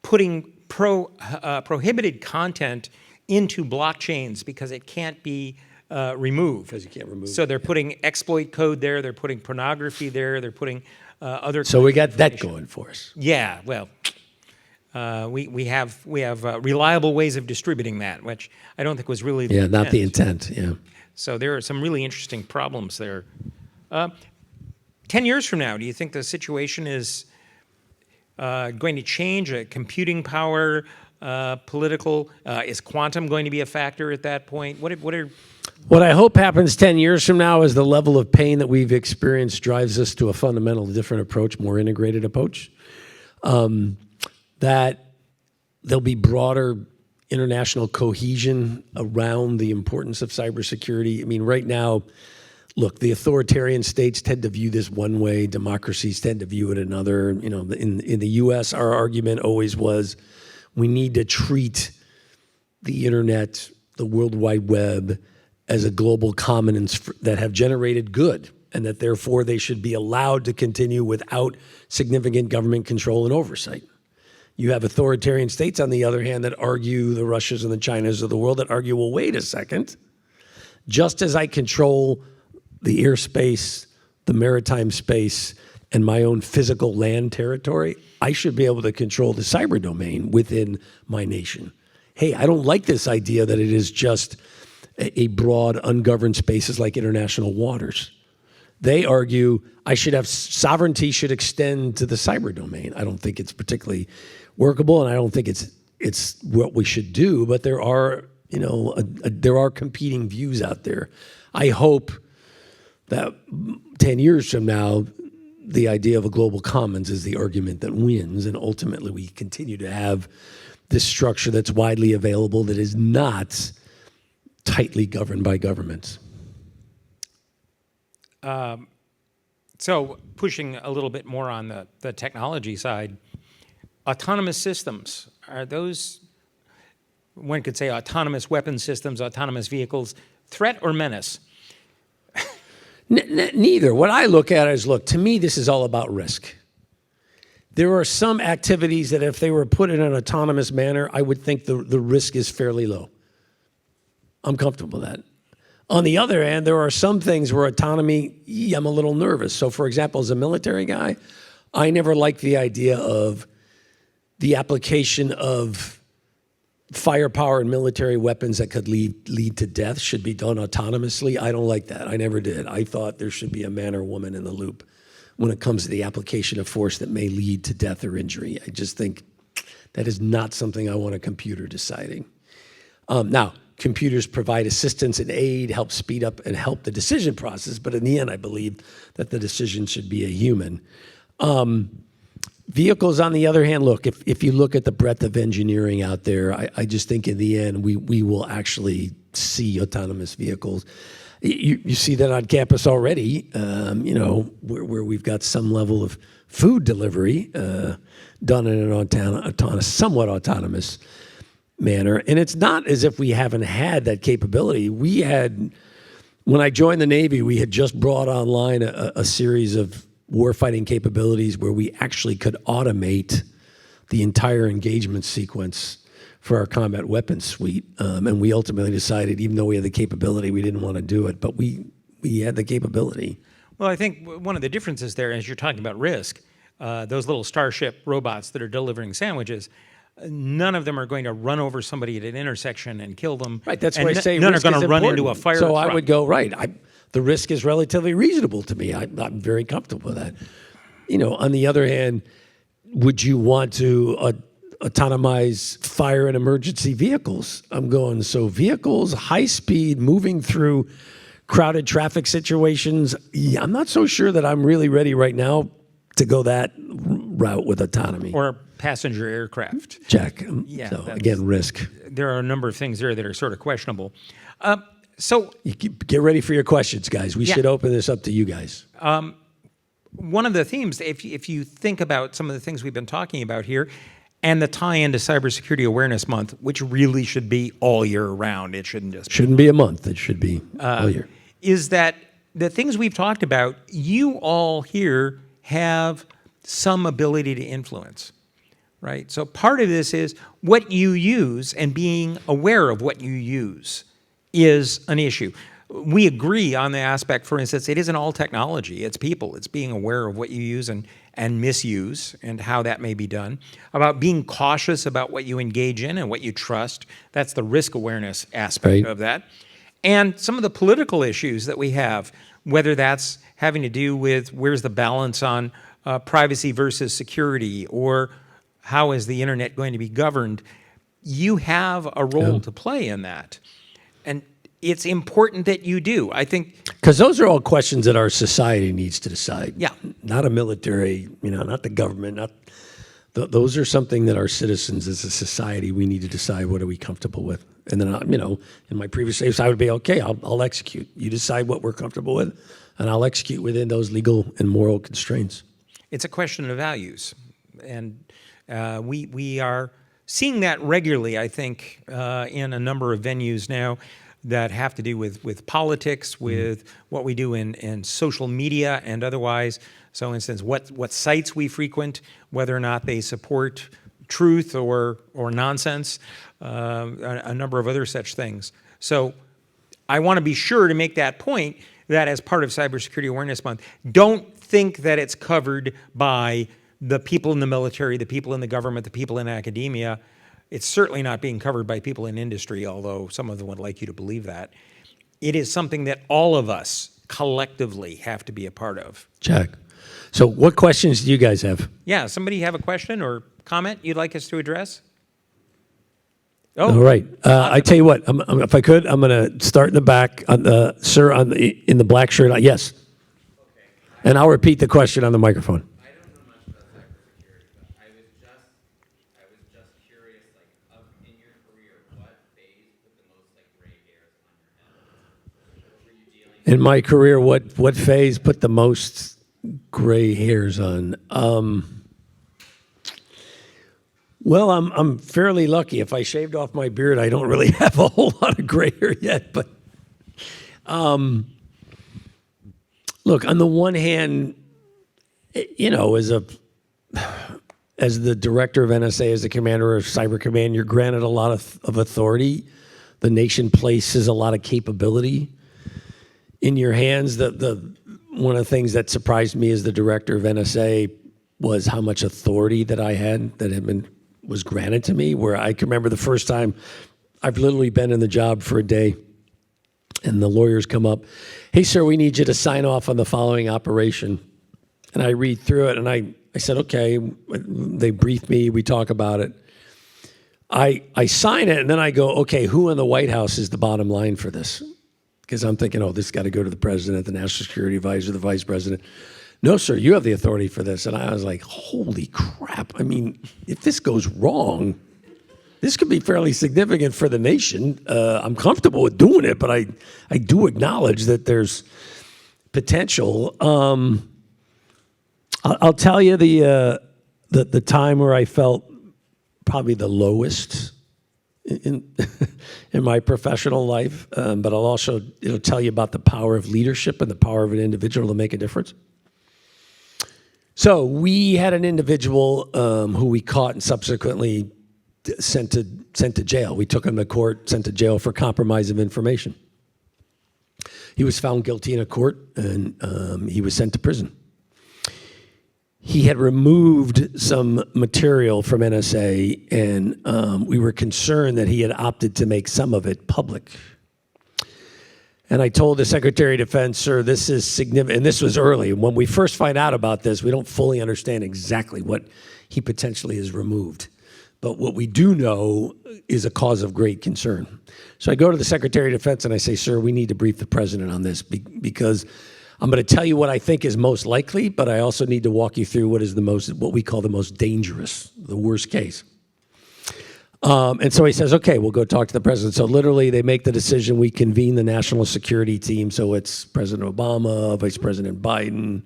putting prohibited content into blockchains because it can't be removed. Because you can't remove it. So they're putting exploit code there, they're putting pornography there, they're putting other. So we got that going for us. Yeah, well, we have reliable ways of distributing that, which I don't think was really the intent. Not the intent. Yeah. So there are some really interesting problems there. 10 years from now, do you think the situation is going to change? Computing power, political, is quantum going to be a factor at that point? What I hope happens 10 years from now is the level of pain that we've experienced drives us to a fundamentally different approach, more integrated approach. That there'll be broader international cohesion around the importance of cybersecurity. I mean, right now, look, the authoritarian states tend to view this one way. Democracies tend to view it another. In the U.S., our argument always was we need to treat the internet, the World Wide Web, as a global commons that have generated good, and that therefore they should be allowed to continue without significant government control and oversight. You have authoritarian states, on the other hand, that argue, the Russias and the Chinas of the world, that argue, well, wait a second. Just as I control the airspace, the maritime space, and my own physical land territory, I should be able to control the cyber domain within my nation. Hey, I don't like this idea that it is just a broad, ungoverned spaces like international waters. They argue sovereignty should extend to the cyber domain. I don't think it's particularly workable, and I don't think it's what we should do, but there are There are competing views out there. I hope that 10 years from now, the idea of a global commons is the argument that wins, and ultimately we continue to have this structure that's widely available that is not tightly governed by governments. So pushing a little bit more on the technology side, autonomous systems, are those, one could say autonomous weapon systems, autonomous vehicles, threat or menace? Neither. What I look at is, to me, this is all about risk. There are some activities that if they were put in an autonomous manner, I would think the risk is fairly low. I'm comfortable with that. On the other hand, there are some things where autonomy, I'm a little nervous. So for example, as a military guy, I never liked the idea of the application of firepower and military weapons that could lead to death should be done autonomously. I don't like that. I never did. I thought there should be a man or woman in the loop when it comes to the application of force that may lead to death or injury. I just think that is not something I want a computer deciding. Now, computers provide assistance and aid, help speed up and help the decision process, but in the end, I believe that the decision should be a human. Vehicles, on the other hand, if you look at the breadth of engineering out there, I just think in the end, we will actually see autonomous vehicles. You see that on campus already, where we've got some level of food delivery done in an somewhat autonomous manner. And it's not as if we haven't had that capability. When I joined the Navy, we had just brought online a series of warfighting capabilities where we actually could automate the entire engagement sequence for our combat weapons suite. And we ultimately decided, even though we had the capability, we didn't want to do it, but we had the capability. Well, I think one of the differences there, as you're talking about risk, those little Starship robots that are delivering sandwiches, none of them are going to run over somebody at an intersection and kill them. Right, that's why I say none are risk going is to run important. into a fire So truck. I would go, the risk is relatively reasonable to me. I'm very comfortable with that. On the other hand, would you want to autonomize fire and emergency vehicles? I'm going, so vehicles, high speed, moving through crowded traffic situations, I'm not so sure that I'm really ready right now to go that route with autonomy. Or passenger aircraft. Check. Yeah, So again, risk. There are a number of things there that are sort of questionable. So Get ready for your questions, guys. We should open this up to you guys. one of the themes, if you think about some of the things we've been talking about here, and the tie-in to Cybersecurity Awareness Month, which really should be all year round. It shouldn't just Shouldn't be a month. It should be all year. is that the things we've talked about, you all here have some ability to influence, right? So part of this is what you use, and being aware of what you use is an issue. We agree on the aspect, for instance, it isn't all technology, it's people. It's being aware of what you use and misuse and how that may be done. About being cautious about what you engage in and what you trust. That's the risk awareness aspect of that. And some of the political issues that we have, whether that's having to do with where's the balance on privacy versus security, or how is the internet going to be governed, you have a role to play in that. And it's important that you do. I think because those are all questions that our society needs to decide. Yeah. Not a military, not the government. Those are something that our citizens as a society, we need to decide what are we comfortable with. And then, in my previous lives, I would be, okay, I'll execute. You decide what we're comfortable with, and I'll execute within those legal and moral constraints. it's a question of values. And we are seeing that regularly, I think, in a number of venues now that have to do with politics, with what we do in social media and otherwise. So, for instance, what sites we frequent, whether or not they support truth or nonsense, a number of other such things. So I want to be sure to make that point that as part of Cybersecurity Awareness Month, don't think that it's covered by the people in the military, the people in the government, the people in academia. It's certainly not being covered by people in industry, although some of them would like you to believe that. It is something that all of us collectively have to be a part of. Check. So what questions do you guys have? Yeah, somebody have a question or comment you'd like us to address? All right. I tell you what, if I could, I'm going to start in the back, sir, in the black shirt. Yes. And I'll repeat the question on the microphone. I don't know much about cybersecurity, but I was just curious, like, in your career, what phase put the most like gray hairs on your head? What were you dealing with? In my career, what phase put the most gray hairs on? Well, I'm fairly lucky. If I shaved off my beard, I don't really have a whole lot of gray hair yet. But look, on the one hand, you know, as the director of NSA, as the commander of Cyber Command, you're granted a lot of authority. The nation places a lot of capability in your hands. One of the things that surprised me as the director of NSA was how much authority that I had was granted to me, where I can remember the first time I've literally been in the job for a day and the lawyers come up, hey, sir, we need you to sign off on the following operation. And I read through it and I said, okay, they brief me, we talk about it. I sign it and then I go, okay, who in the White House is the bottom line for this? Because I'm thinking, oh, this got to go to the president, the national security advisor, the vice president. No, sir, you have the authority for this. And I was like, holy crap. I mean, if this goes wrong, this could be fairly significant for the nation. I'm comfortable with doing it, but I do acknowledge that there's potential. I'll tell you the time where I felt probably the lowest in my professional life, but I'll also tell you about the power of leadership and the power of an individual to make a difference. So we had an individual who we caught and subsequently sent to jail. We took him to court, sent to jail for compromise of information. He was found guilty in a court, and he was sent to prison. He had removed some material from NSA, and we were concerned that he had opted to make some of it public. And I told the Secretary of Defense, sir, this is significant. And this was early. When we first find out about this, we don't fully understand exactly what he potentially has removed. But what we do know is a cause of great concern. So I go to the Secretary of Defense and I say, sir, we need to brief the president on this because I'm going to tell you what I think is most likely, but I also need to walk you through what we call the most dangerous, the worst case. And so he says, okay, we'll go talk to the president. So literally they make the decision. We convene the national security team. So it's President Obama, Vice President Biden,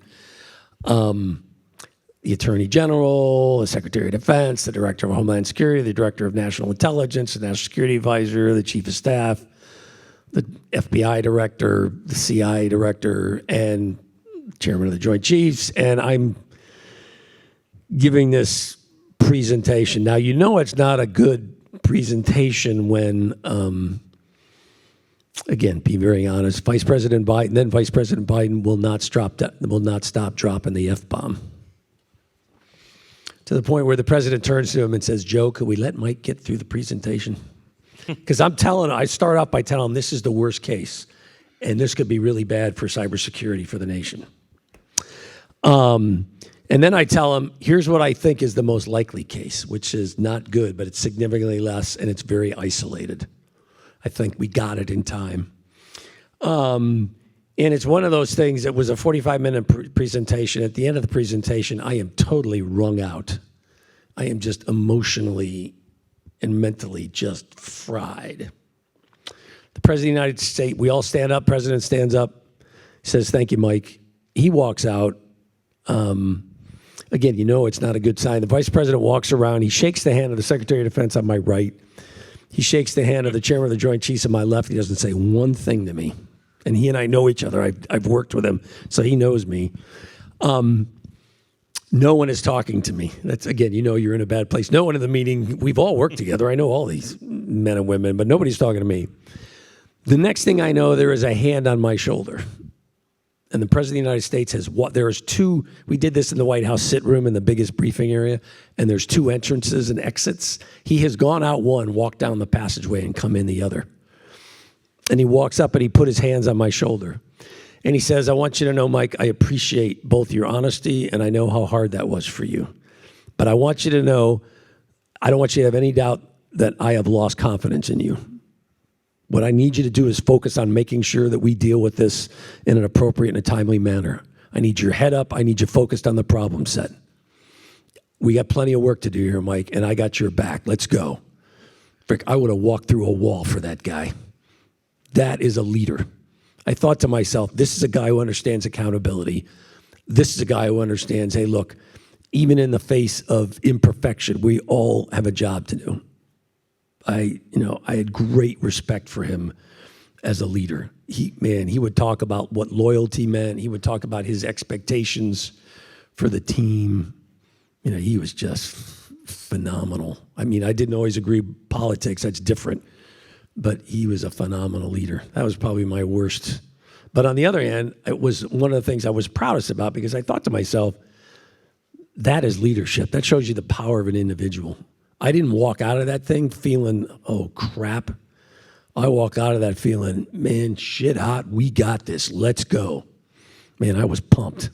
the Attorney General, the Secretary of Defense, the Director of Homeland Security, the Director of National Intelligence, the National Security Advisor, the Chief of Staff, the FBI Director, the CIA Director, and Chairman of the Joint Chiefs. And I'm giving this presentation. Now, you know it's not a good presentation when, again, be very honest, Vice President Biden will not stop dropping the F-bomb. To the point where the president turns to him and says, Joe, could we let Mike get through the presentation? Because I start off by telling him this is the worst case, and this could be really bad for cybersecurity for the nation. And then I tell him, here's what I think is the most likely case, which is not good, but it's significantly less, and it's very isolated. I think we got it in time. And it's one of those things, it was a 45-minute presentation. At the end of the presentation, I am totally wrung out. I am just emotionally and mentally just fried. The President of the United States, we all stand up, President stands up, says, thank you, Mike. He walks out. Again, you know it's not a good sign. The Vice President walks around. He shakes the hand of the Secretary of Defense on my right. He shakes the hand of the Chairman of the Joint Chiefs on my left. He doesn't say one thing to me. And he and I know each other. I've worked with him, so he knows me. No one is talking to me. That's, again, you know you're in a bad place. No one in the meeting. We've all worked together. I know all these men and women, but nobody's talking to me. The next thing I know, there is a hand on my shoulder. And the President of the United States we did this in the White House sit room in the biggest briefing area, and there's two entrances and exits. He has gone out one, walked down the passageway, and come in the other. And he walks up and he put his hands on my shoulder. And he says, I want you to know, Mike, I appreciate both your honesty and I know how hard that was for you. But I want you to know, I don't want you to have any doubt that I have lost confidence in you. What I need you to do is focus on making sure that we deal with this in an appropriate and a timely manner. I need your head up. I need you focused on the problem set. We got plenty of work to do here, Mike, and I got your back. Let's go. Frick, I would have walked through a wall for that guy. That is a leader. I thought to myself, this is a guy who understands accountability. This is a guy who understands, hey, look, even in the face of imperfection, we all have a job to do. I had great respect for him as a leader. He would talk about what loyalty meant. He would talk about his expectations for the team. He was just phenomenal. I mean, I didn't always agree with politics. That's different. But he was a phenomenal leader. That was probably my worst. But on the other hand, it was one of the things I was proudest about because I thought to myself, that is leadership. That shows you the power of an individual. I didn't walk out of that thing feeling, oh, crap. I walk out of that feeling, man, shit hot. We got this. Let's go. Man, I was pumped.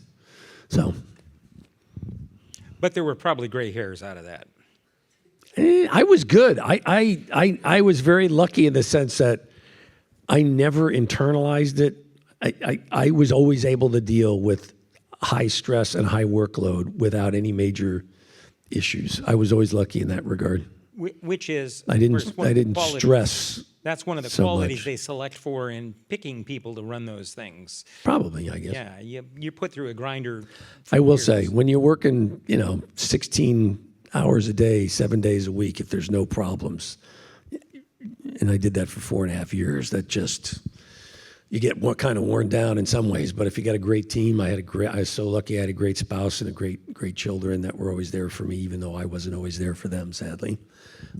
So. But there were probably gray hairs out of that. I was good. I was very lucky in the sense that I never internalized it. I was always able to deal with high stress and high workload without any major issues. I was always lucky in that regard. Which is, I didn't stress. That's one of the so qualities much. they select for in picking people to run those things. Probably, I guess. Yeah, you put through a grinder. I will years. say, when you're working, 16 hours a day, 7 days a week, if there's no problems, and I did that for 4.5 years, that just, you get kind of worn down in some ways. But if you got a great team, I was so lucky I had a great spouse and a great children that were always there for me, even though I wasn't always there for them, sadly.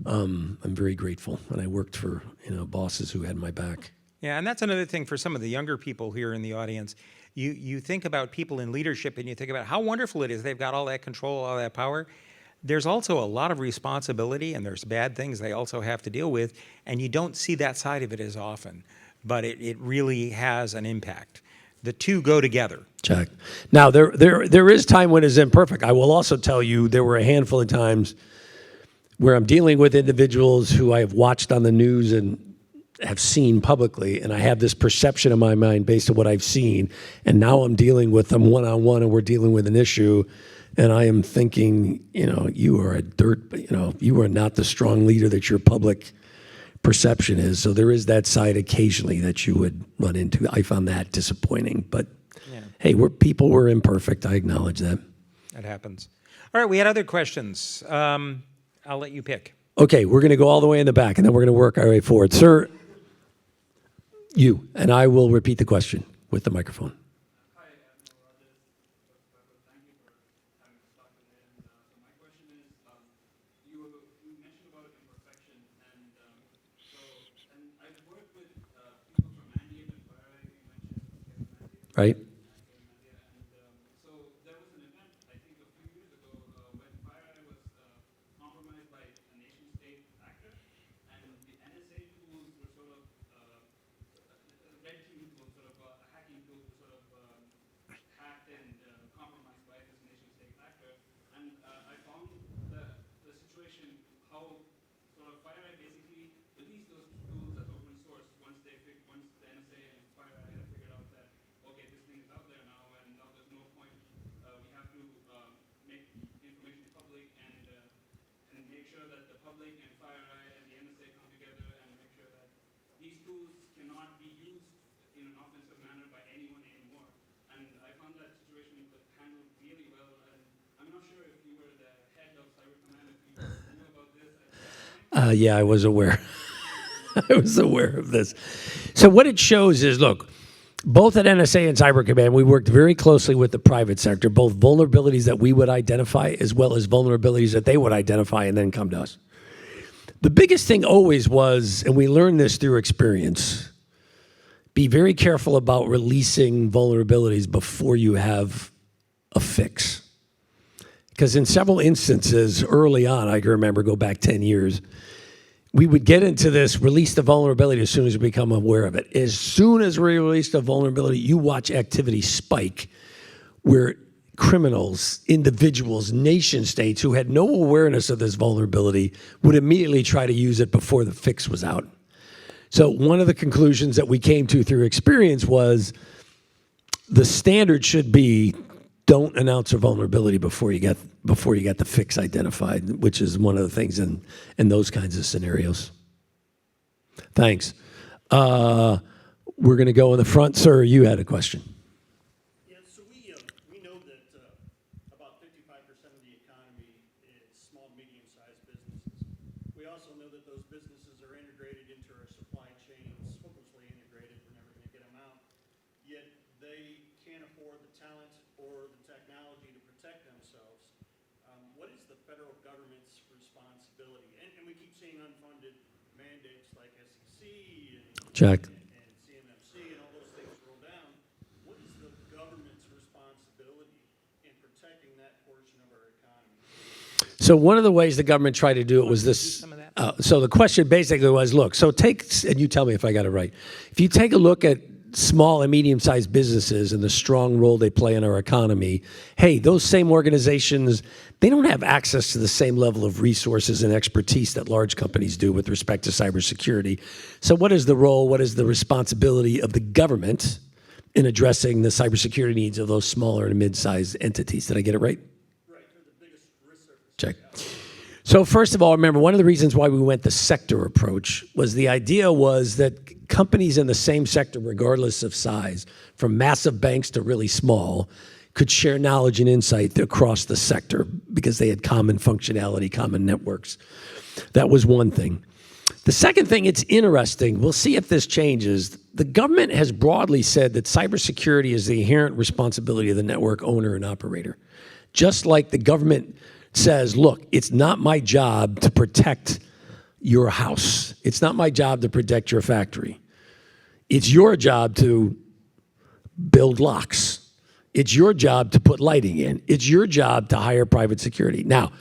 I'm very grateful, and I worked for bosses who had my back. Yeah, and that's another thing for some of the younger people here in the audience. You think about people in leadership, and you think about how wonderful it is. They've got all that control, all that power. There's also a lot of responsibility, and there's bad things they also have to deal with, and you don't see that side of it as often. But it really has an impact. The two go together. Check. Now, there is time when it's imperfect. I will also tell you there were a handful of times where I'm dealing with individuals who I have watched on the news and have seen publicly, and I have this perception in my mind based on what I've seen, and now I'm dealing with them one-on-one, and we're dealing with an issue, and I am thinking, you are you are not the strong leader that your public perception is. So there is that side occasionally that you would run into. I found that disappointing, but hey, we're imperfect. I acknowledge that. That happens. All right, we had other questions. I'll let you pick. Okay, we're going to go all the way in the back, and then we're going to work our way forward. Sir, you, and I will repeat the question with the microphone. Hi, Admiral. Thank you for having us talk today. And so my question is, you mentioned about imperfection, and I've worked with people from Mandiant and Fire, you mentioned Right? So there was an event, I think a few years ago, when FireEye was compromised by a nation-state actor, and the NSA tools were sort of, the red team was sort of a hacking tool was sort of hacked and compromised by this nation-state actor. And I found the situation, how sort of FireEye basically released those tools as open source once the NSA and FireEye had figured out that, okay, this thing is out there now, and now there's no point. We have to make information public and make sure that the public and FireEye and the NSA come together and make sure that these tools cannot be used in an offensive manner by anyone anymore. And I found that situation handled really well. And I'm not sure if you were the head of Cyber Command, if you knew about this at that point. Yeah, I was aware. I was aware of this. So what it shows is, look, both at NSA and Cyber Command, we worked very closely with the private sector, both vulnerabilities that we would identify as well as vulnerabilities that they would identify and then come to us. The biggest thing always was, and we learned this through experience, be very careful about releasing vulnerabilities before you have a fix. Because in several instances early on, I can remember, go back 10 years, we would get into this, release the vulnerability as soon as we become aware of it. As soon as we release the vulnerability, you watch activity spike where criminals, individuals, nation states who had no awareness of this vulnerability would immediately try to use it before the fix was out. So one of the conclusions that we came to through experience was the standard should be don't announce a vulnerability before you get the fix identified, which is one of the things in those kinds of scenarios. Thanks. We're going to go in the front. Sir, you had a question. Yeah, so we know that about 55% of the economy is small, medium-sized businesses. We also know that those businesses are integrated into our supply chains, hopelessly integrated. We're never going to get them out. Yet they can't afford the talent or the technology to protect themselves. What is the federal government's responsibility? And we keep seeing unfunded mandates like SEC and Check. CMMC and all those things roll down. What is the government's responsibility in protecting that portion of our economy? So one of the ways the government tried to do it was this. So the question basically was, look, so and you tell me if I got it right. If you take a look at small and medium-sized businesses and the strong role they play in our economy, hey, those same organizations, they don't have access to the same level of resources and expertise that large companies do with respect to cybersecurity. So what is the role, what is the responsibility of the government in addressing the cybersecurity needs of those smaller and mid-sized entities? Did I get it right? Right, they're the biggest risk surface. Check. So first of all, remember, one of the reasons why we went the sector approach was the idea was that companies in the same sector, regardless of size, from massive banks to really small, could share knowledge and insight across the sector because they had common functionality, common networks. That was one thing. The second thing, it's interesting. We'll see if this changes. The government has broadly said that cybersecurity is the inherent responsibility of the network owner and operator. Just like the government says, look, it's not my job to protect your house. It's not my job to protect your factory. It's your job to build locks. It's your job to put lighting in. It's your job to hire private security. Now,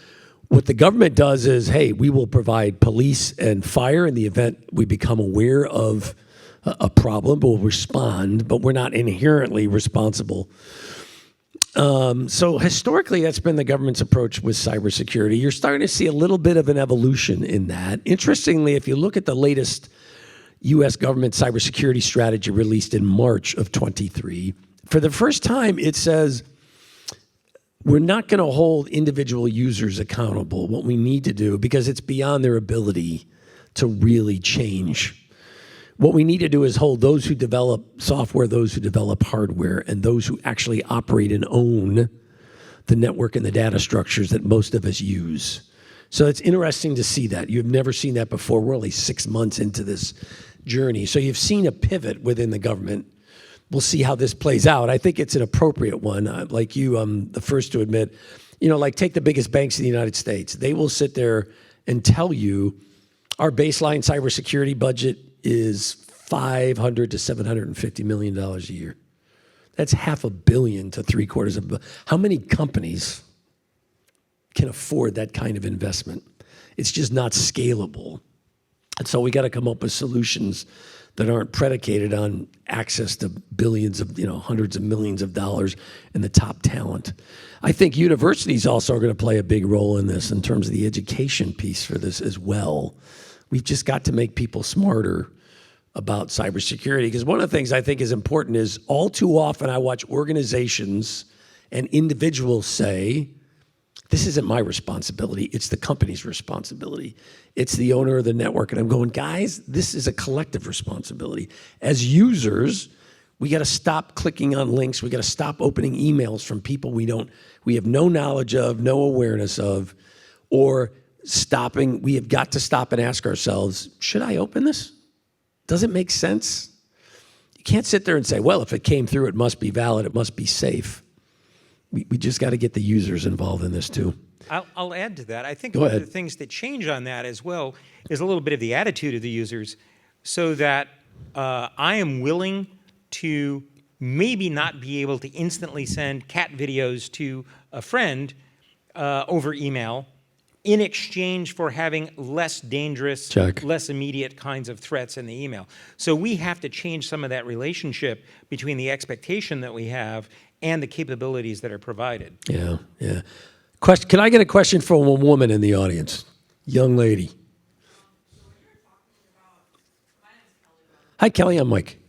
what the government does is, hey, we will provide police and fire in the event we become aware of a problem. We'll respond, but we're not inherently responsible. So historically, that's been the government's approach with cybersecurity. You're starting to see a little bit of an evolution in that. Interestingly, if you look at the latest U.S. government cybersecurity strategy released in March of 23, for the first time, it says, we're not going to hold individual users accountable. What we need to do, because it's beyond their ability to really change. What we need to do is hold those who develop software, those who develop hardware, and those who actually operate and own the network and the data structures that most of us use. So it's interesting to see that. You've never seen that before. We're only 6 months into this journey. So you've seen a pivot within the government. We'll see how this plays out. I think it's an appropriate one. Like you, I'm the first to admit, like take the biggest banks in the United States. They will sit there and tell you our baseline cybersecurity budget is $500 to $750 million a year. That's $500 million to $750 million. How many companies can afford that kind of investment? It's just not scalable. And so we got to come up with solutions that aren't predicated on access to billions of, hundreds of millions of dollars and the top talent. I think universities also are going to play a big role in this in terms of the education piece for this as well. We've just got to make people smarter about cybersecurity, because one of the things I think is important is all too often I watch organizations and individuals say, this isn't my responsibility, it's the company's responsibility. It's the owner of the network. And I'm going, guys, this is a collective responsibility. As users, we got to stop clicking on links. We got to stop opening emails from people we have no knowledge of, no awareness of, or we have got to stop and ask ourselves, should I open this? Does it make sense? You can't sit there and say, well, if it came through, it must be valid, it must be safe. We just got to get the users involved in this too. I'll add to that. I think Go one ahead. of the things that change on that as well is a little bit of the attitude of the users, so that I am willing to maybe not be able to instantly send cat videos to a friend over email in exchange for having less dangerous, Check. less immediate kinds of threats in the email. So we have to change some of that relationship between the expectation that we have and the capabilities that are provided. Yeah, yeah. Question, can I get a question from a woman in the audience? Young lady. Hi, Kelly. I'm Mike.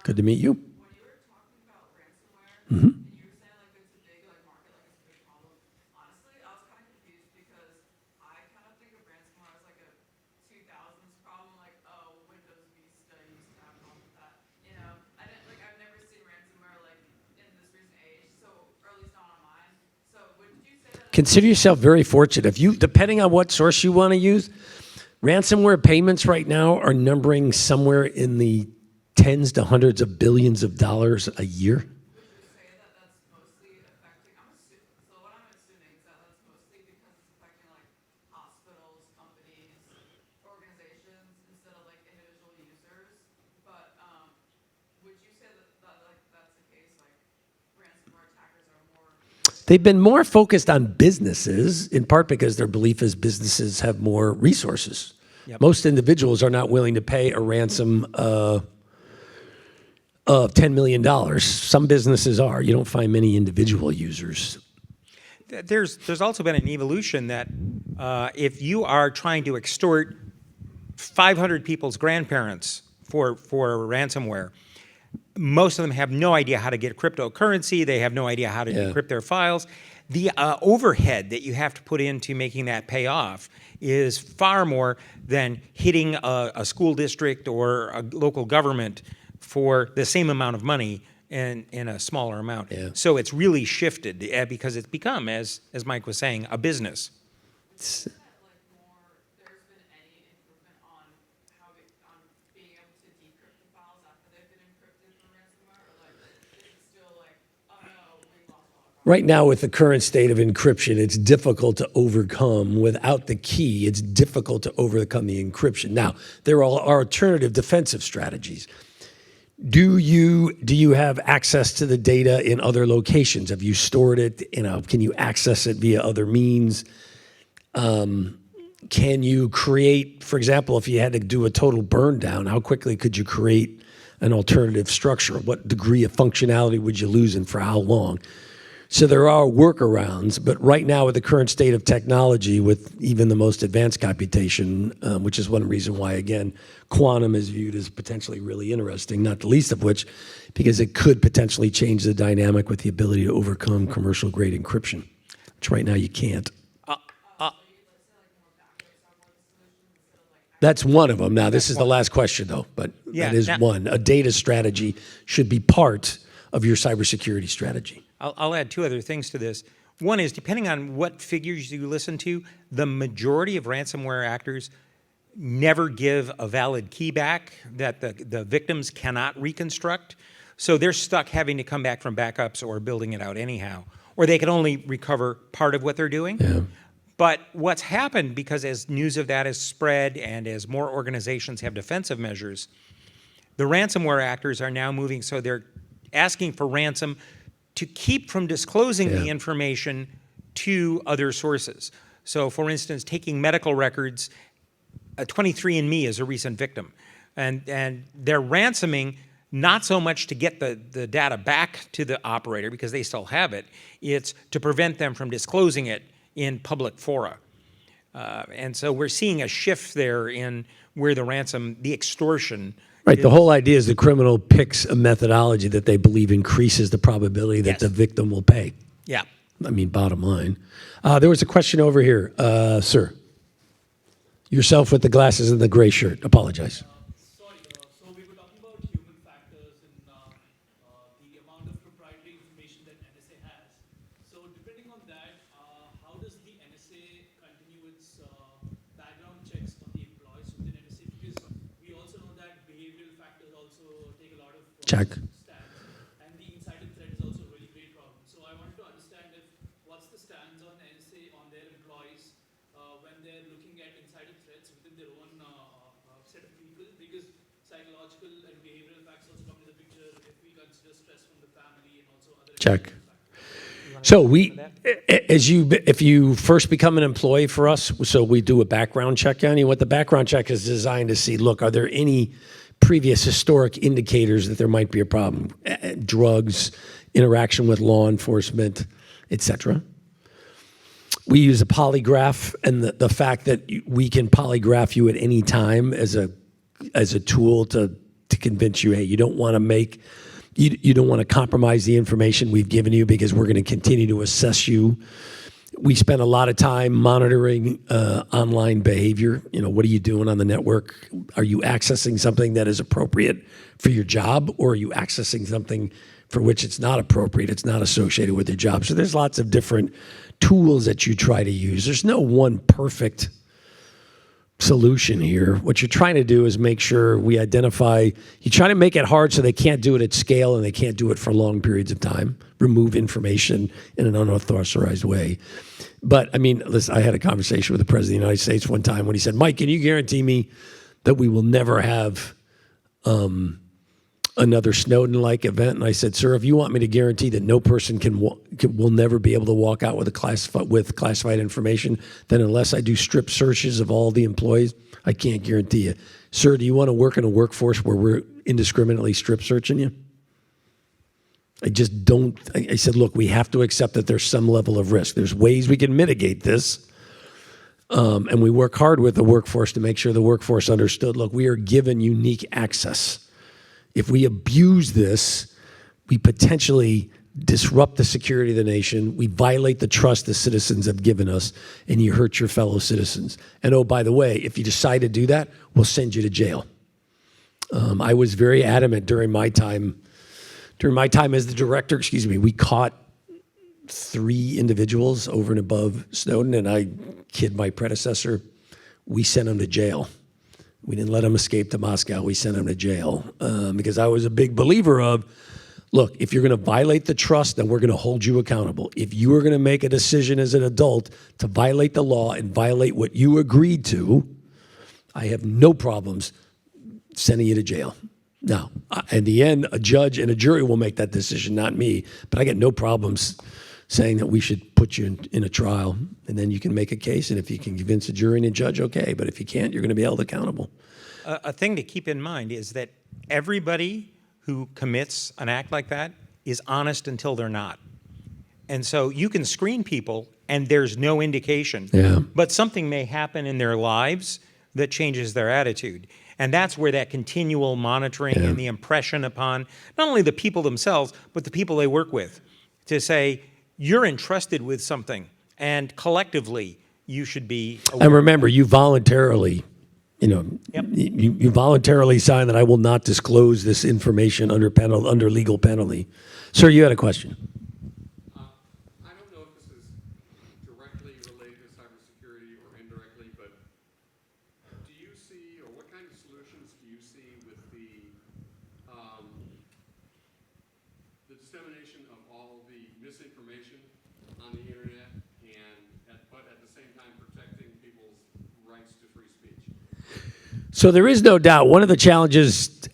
Good to meet you. When you were talking about ransomware, and you were saying like it's a big like market, like it's a big problem. Honestly, I was kind of confused because I kind of think of ransomware as like a 2000s problem, like oh Windows Vista used to have problems with that. You know, I didn't like I've never seen ransomware like in this recent age, so or at least not on mine. So would you say that? Consider yourself very fortunate. If you, depending on what source you want to use, ransomware payments right now are numbering somewhere in the tens to hundreds of billions of dollars a year. Would you say that that's mostly affecting? So what I'm assuming is that that's mostly because it's affecting like hospitals, companies, organizations instead of like individual users. But would you say that like that's the case? Like ransomware attackers are more. They've been more focused on businesses, in part because their belief is businesses have more resources. Yep. Most individuals are not willing to pay a ransom of $10 million. Some businesses are. You don't find many individual users. There's also been an evolution that if you are trying to extort 500 people's grandparents for ransomware, most of them have no idea how to get cryptocurrency. They have no idea how to decrypt their files. The overhead that you have to put into making that pay off is far more than hitting a school district or a local government for the same amount of money in a smaller amount. Yeah. So it's really shifted because it's become, as Mike was saying, a business. That like more there's been any improvement on on being able to decrypt the files after they've been encrypted from ransomware, or like is it still like oh no we lost all our Right now, with the current state of encryption, it's difficult to overcome. Without the key, it's difficult to overcome the encryption. Now, there are alternative defensive strategies. Do you have access to the data in other locations? Have you stored it? Can you access it via other means? Can you create, for example, if you had to do a total burn down, how quickly could you create an alternative structure? What degree of functionality would you lose and for how long? So there are workarounds, but right now with the current state of technology, with even the most advanced computation, which is one reason why, again, quantum is viewed as potentially really interesting, not the least of which, because it could potentially change the dynamic with the ability to overcome commercial grade encryption, which right now you can't. That's one of them. Now, this is the last question, though, but Yeah, that is now- one. A data strategy should be part of your cybersecurity strategy. I'll add two other things to this. One is, depending on what figures you listen to, the majority of ransomware actors never give a valid key back that the victims cannot reconstruct. So they're stuck having to come back from backups or building it out anyhow. Or they can only recover part of what they're doing. Yeah. But what's happened, because as news of that has spread and as more organizations have defensive measures, the ransomware actors are now moving, so they're asking for ransom to keep from disclosing the information to other sources. So for instance, taking medical records, 23andMe is a recent victim. And they're ransoming not so much to get the data back to the operator because they still have it, it's to prevent them from disclosing it in public fora. And so we're seeing a shift there in where the extortion. Right. The whole idea is the criminal picks a methodology that they believe increases the probability that Yes. the victim will pay. Yeah. I mean, bottom line. There was a question over here. Sir. Yourself with the glasses and the gray shirt. Apologize. Sorry, so we were talking about human factors and the amount of proprietary information that NSA has. So depending on that, how does the NSA continue its background checks on the employees within NSA? Because we also know that behavioral factors also take a lot of Check. stats, and the insider threat is also a really great problem. So I wanted to understand what's the stance on NSA on their employees when they're looking at insider threats within their own set of people, because psychological and behavioral facts also come into the picture if we consider stress from the family and also other Check. factors. So if you first become an employee for us, so we do a background check on you. What the background check is designed to see, look, are there any previous historic indicators that there might be a problem. Drugs, interaction with law enforcement, etc. We use a polygraph, and the fact that we can polygraph you at any time as a tool to convince you, hey, you don't want to compromise the information we've given you because we're going to continue to assess you. We spend a lot of time monitoring online behavior. What are you doing on the network? Are you accessing something that is appropriate for your job, or are you accessing something for which it's not appropriate, it's not associated with your job? So there's lots of different tools that you try to use. There's no one perfect solution here. What you're trying to do is make sure we identify, you try to make it hard so they can't do it at scale and they can't do it for long periods of time, remove information in an unauthorized way. But I mean, listen, I had a conversation with the President of the United States one time when he said, Mike, can you guarantee me that we will never have another Snowden-like event? And I said, sir, if you want me to guarantee that no person will never be able to walk out with classified information, then unless I do strip searches of all the employees, I can't guarantee you. Sir, do you want to work in a workforce where we're indiscriminately strip searching you? I just don't. I said, look, we have to accept that there's some level of risk. There's ways we can mitigate this. And we work hard with the workforce to make sure the workforce understood, look, we are given unique access. If we abuse this, we potentially disrupt the security of the nation, we violate the trust the citizens have given us, and you hurt your fellow citizens. And oh, by the way, if you decide to do that, we'll send you to jail. I was very adamant during my time as the director, we caught 3 individuals over and above Snowden, and I kid my predecessor, we sent them to jail. We didn't let them escape to Moscow. We sent them to jail because I was a big believer of, look, if you're going to violate the trust, then we're going to hold you accountable. If you are going to make a decision as an adult to violate the law and violate what you agreed to, I have no problems sending you to jail. Now, in the end, a judge and a jury will make that decision, not me. But I get no problems saying that we should put you in a trial, and then you can make a case, and if you can convince a jury and a judge, okay. But if you can't, you're going to be held accountable. A thing to keep in mind is that everybody who commits an act like that is honest until they're not. And so you can screen people, and there's no indication. Yeah. But something may happen in their lives that changes their attitude. And that's where that continual monitoring and the impression upon not only the people themselves, but the people they work with, to say, you're entrusted with something, and collectively, you should be aware. And remember, you voluntarily, you voluntarily sign that I will not disclose this information under legal penalty. Sir, you had a question. I don't know if this is directly related to cybersecurity or indirectly, but do you see, or what kind of solutions do you see with the dissemination of all the misinformation on the internet, but at the same time protecting people's rights to free speech? So there is no doubt one of the challenges,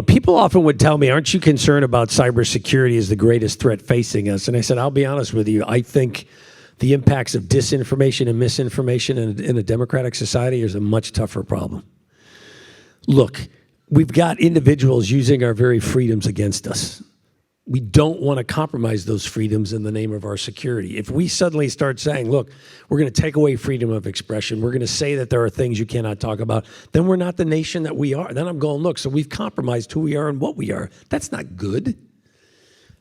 people often would tell me, aren't you concerned about cybersecurity as the greatest threat facing us? And I said, I'll be honest with you. I think the impacts of disinformation and misinformation in a democratic society is a much tougher problem. Look, we've got individuals using our very freedoms against us. We don't want to compromise those freedoms in the name of our security. If we suddenly start saying, look, we're going to take away freedom of expression, we're going to say that there are things you cannot talk about, then we're not the nation that we are. Then I'm going, look, so we've compromised who we are and what we are. That's not good.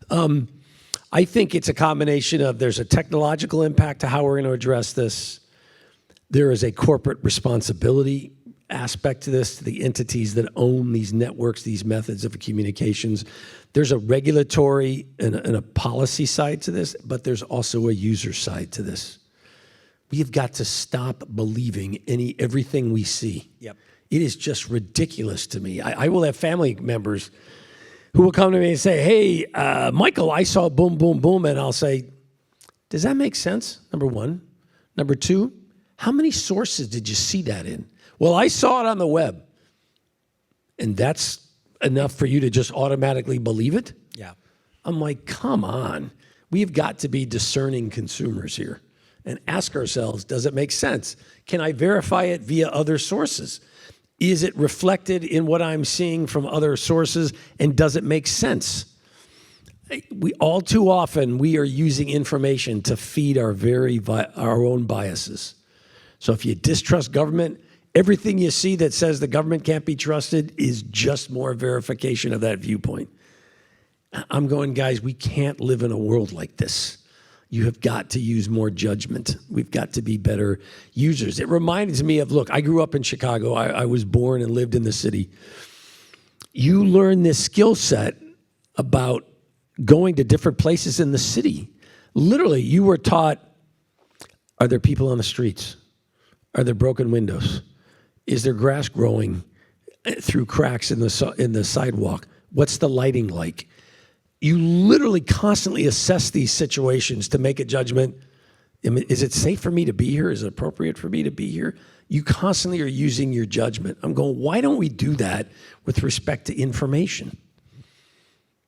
I think it's a combination of there's a technological impact to how we're going to address this. There is a corporate responsibility aspect to this, to the entities that own these networks, these methods of communications. There's a regulatory and a policy side to this, but there's also a user side to this. We have got to stop believing everything we see. Yep. It is just ridiculous to me. I will have family members who will come to me and say, hey, Michael, I saw boom, boom, boom. And I'll say, does that make sense? Number one. Number two, how many sources did you see that in? Well, I saw it on the web. And that's enough for you to just automatically believe it? Yeah. I'm like, come on. We've got to be discerning consumers here and ask ourselves, does it make sense? Can I verify it via other sources? Is it reflected in what I'm seeing from other sources, and does it make sense? We all too often we are using information to feed our own biases. So if you distrust government, everything you see that says the government can't be trusted is just more verification of that viewpoint. I'm going, guys, we can't live in a world like this. You have got to use more judgment. We've got to be better users. It reminds me of, look, I grew up in Chicago. I was born and lived in the city. You learn this skill set about going to different places in the city. Literally, you were taught, are there people on the streets? Are there broken windows? Is there grass growing through cracks in the sidewalk? What's the lighting like? You literally constantly assess these situations to make a judgment. Is it safe for me to be here? Is it appropriate for me to be here? You constantly are using your judgment. I'm going, why don't we do that with respect to information?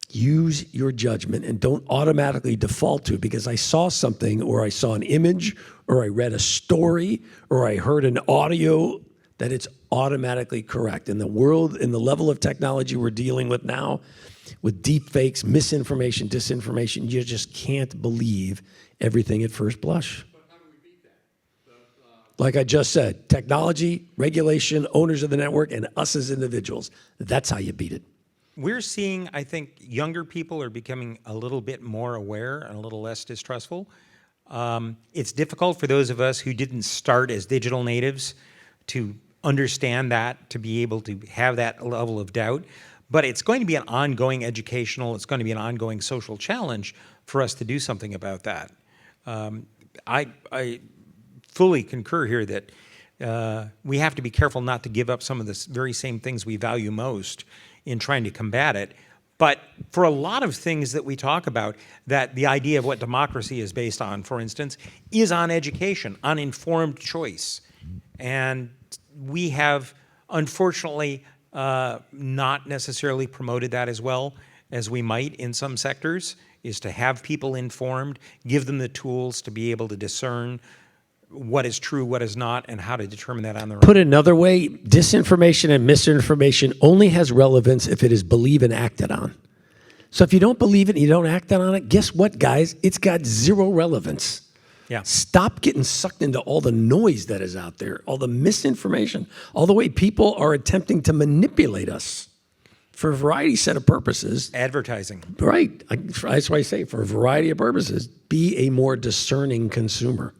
Use your judgment and don't automatically default to it because I saw something or I saw an image or I read a story or I heard an audio that it's automatically correct. In the world, in the level of technology we're dealing with now, with deep fakes, misinformation, disinformation, you just can't believe everything at first blush. But how do we beat that? Like I just said, technology, regulation, owners of the network, and us as individuals. That's how you beat it. We're seeing, I think, younger people are becoming a little bit more aware and a little less distrustful. It's difficult for those of us who didn't start as digital natives to understand that, to be able to have that level of doubt. But it's going to be an ongoing educational, it's going to be an ongoing social challenge for us to do something about that. I fully concur here that we have to be careful not to give up some of the very same things we value most in trying to combat it. But for a lot of things that we talk about, that the idea of what democracy is based on, for instance, is on education, on informed choice. And we have, unfortunately, not necessarily promoted that as well as we might in some sectors, is to have people informed, give them the tools to be able to discern what is true, what is not, and how to determine that on their own. Put another way, disinformation and misinformation only has relevance if it is believed and acted on. So if you don't believe it and you don't act on it, guess what, guys? It's got zero relevance. Yeah. Stop getting sucked into all the noise that is out there, all the misinformation, all the way people are attempting to manipulate us for a variety set of purposes. Advertising. Right. That's why I say for a variety of purposes, be a more discerning consumer.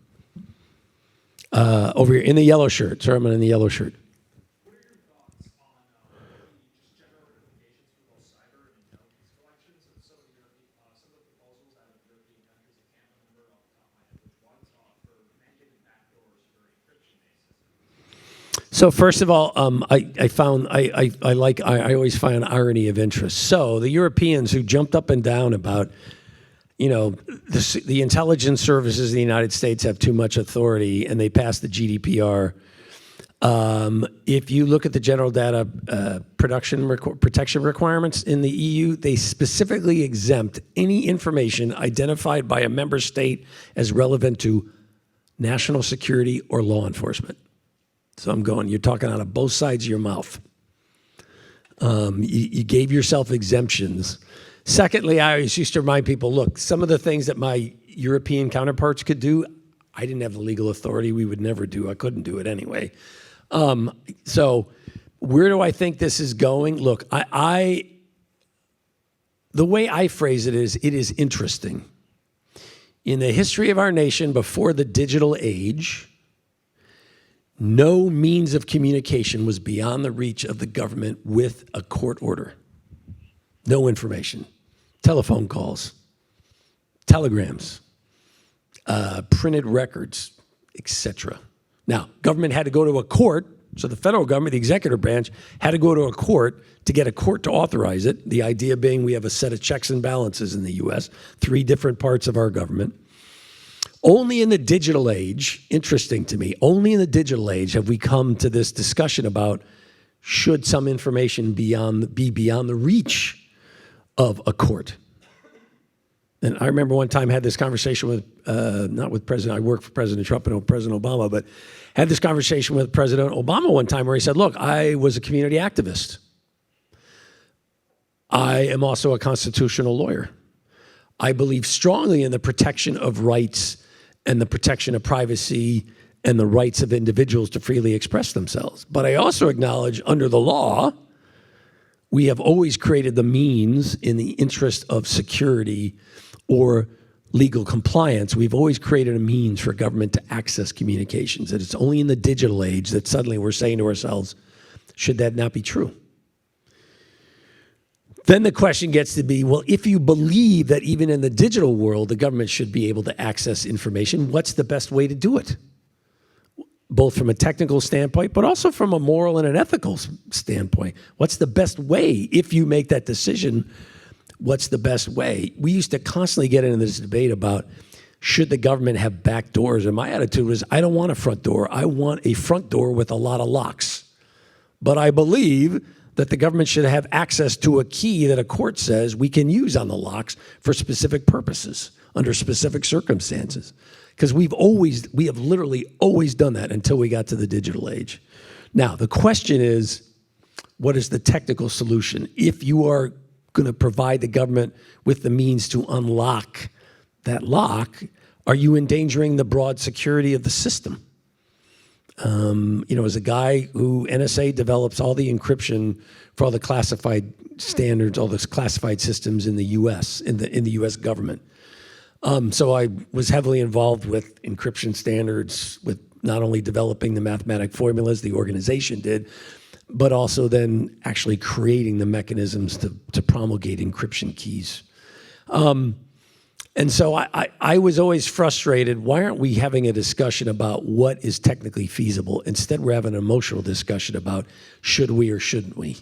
Over here in the yellow shirt. Sorry, I'm in the yellow shirt. What are your thoughts on just general implications for both cyber and intelligence collections of some of the proposals out of European countries? I can't remember off the top of my head which ones for mandated backdoors for encryption-based systems. So first of all, I always find irony of interest. So the Europeans who jumped up and down about, the intelligence services of the United States have too much authority, and they passed the GDPR. If you look at the general data protection requirements in the EU, they specifically exempt any information identified by a member state as relevant to national security or law enforcement. So I'm going, you're talking out of both sides of your mouth. You gave yourself exemptions. Secondly, I always used to remind people, look, some of the things that my European counterparts could do, I didn't have the legal authority. We would never do. I couldn't do it anyway. So where do I think this is going? Look, the way I phrase it is interesting. In the history of our nation before the digital age, no means of communication was beyond the reach of the government with a court order. No information. Telephone calls, telegrams, printed records, etc. Now, government had to go to a court, so the federal government, the executive branch, had to go to a court to get a court to authorize it. The idea being we have a set of checks and balances in the U.S., 3 different parts of our government. Only in the digital age, interesting to me, only in the digital age have we come to this discussion about should some information be beyond the reach of a court. And I remember one time I had this conversation with, not with President, I worked for President Trump and President Obama, but had this conversation with President Obama one time where he said, look, I was a community activist. I am also a constitutional lawyer. I believe strongly in the protection of rights and the protection of privacy and the rights of individuals to freely express themselves. But I also acknowledge under the law, we have always created the means in the interest of security or legal compliance. We've always created a means for government to access communications. And it's only in the digital age that suddenly we're saying to ourselves, should that not be true? Then the question gets to be, well, if you believe that even in the digital world, the government should be able to access information, what's the best way to do it? Both from a technical standpoint, but also from a moral and an ethical standpoint. What's the best way? If you make that decision, what's the best way? We used to constantly get into this debate about should the government have back doors? And my attitude was, I don't want a front door. I want a front door with a lot of locks. But I believe that the government should have access to a key that a court says we can use on the locks for specific purposes, under specific circumstances. Because we have literally always done that until we got to the digital age. Now, the question is, what is the technical solution? If you are going to provide the government with the means to unlock that lock, are you endangering the broad security of the system? As a guy who NSA develops all the encryption for all the classified standards, all the classified systems in the U.S., in the U.S. government. So I was heavily involved with encryption standards, with not only developing the mathematic formulas the organization did, but also then actually creating the mechanisms to promulgate encryption keys. And so I was always frustrated. Why aren't we having a discussion about what is technically feasible? Instead, we're having an emotional discussion about should we or shouldn't we?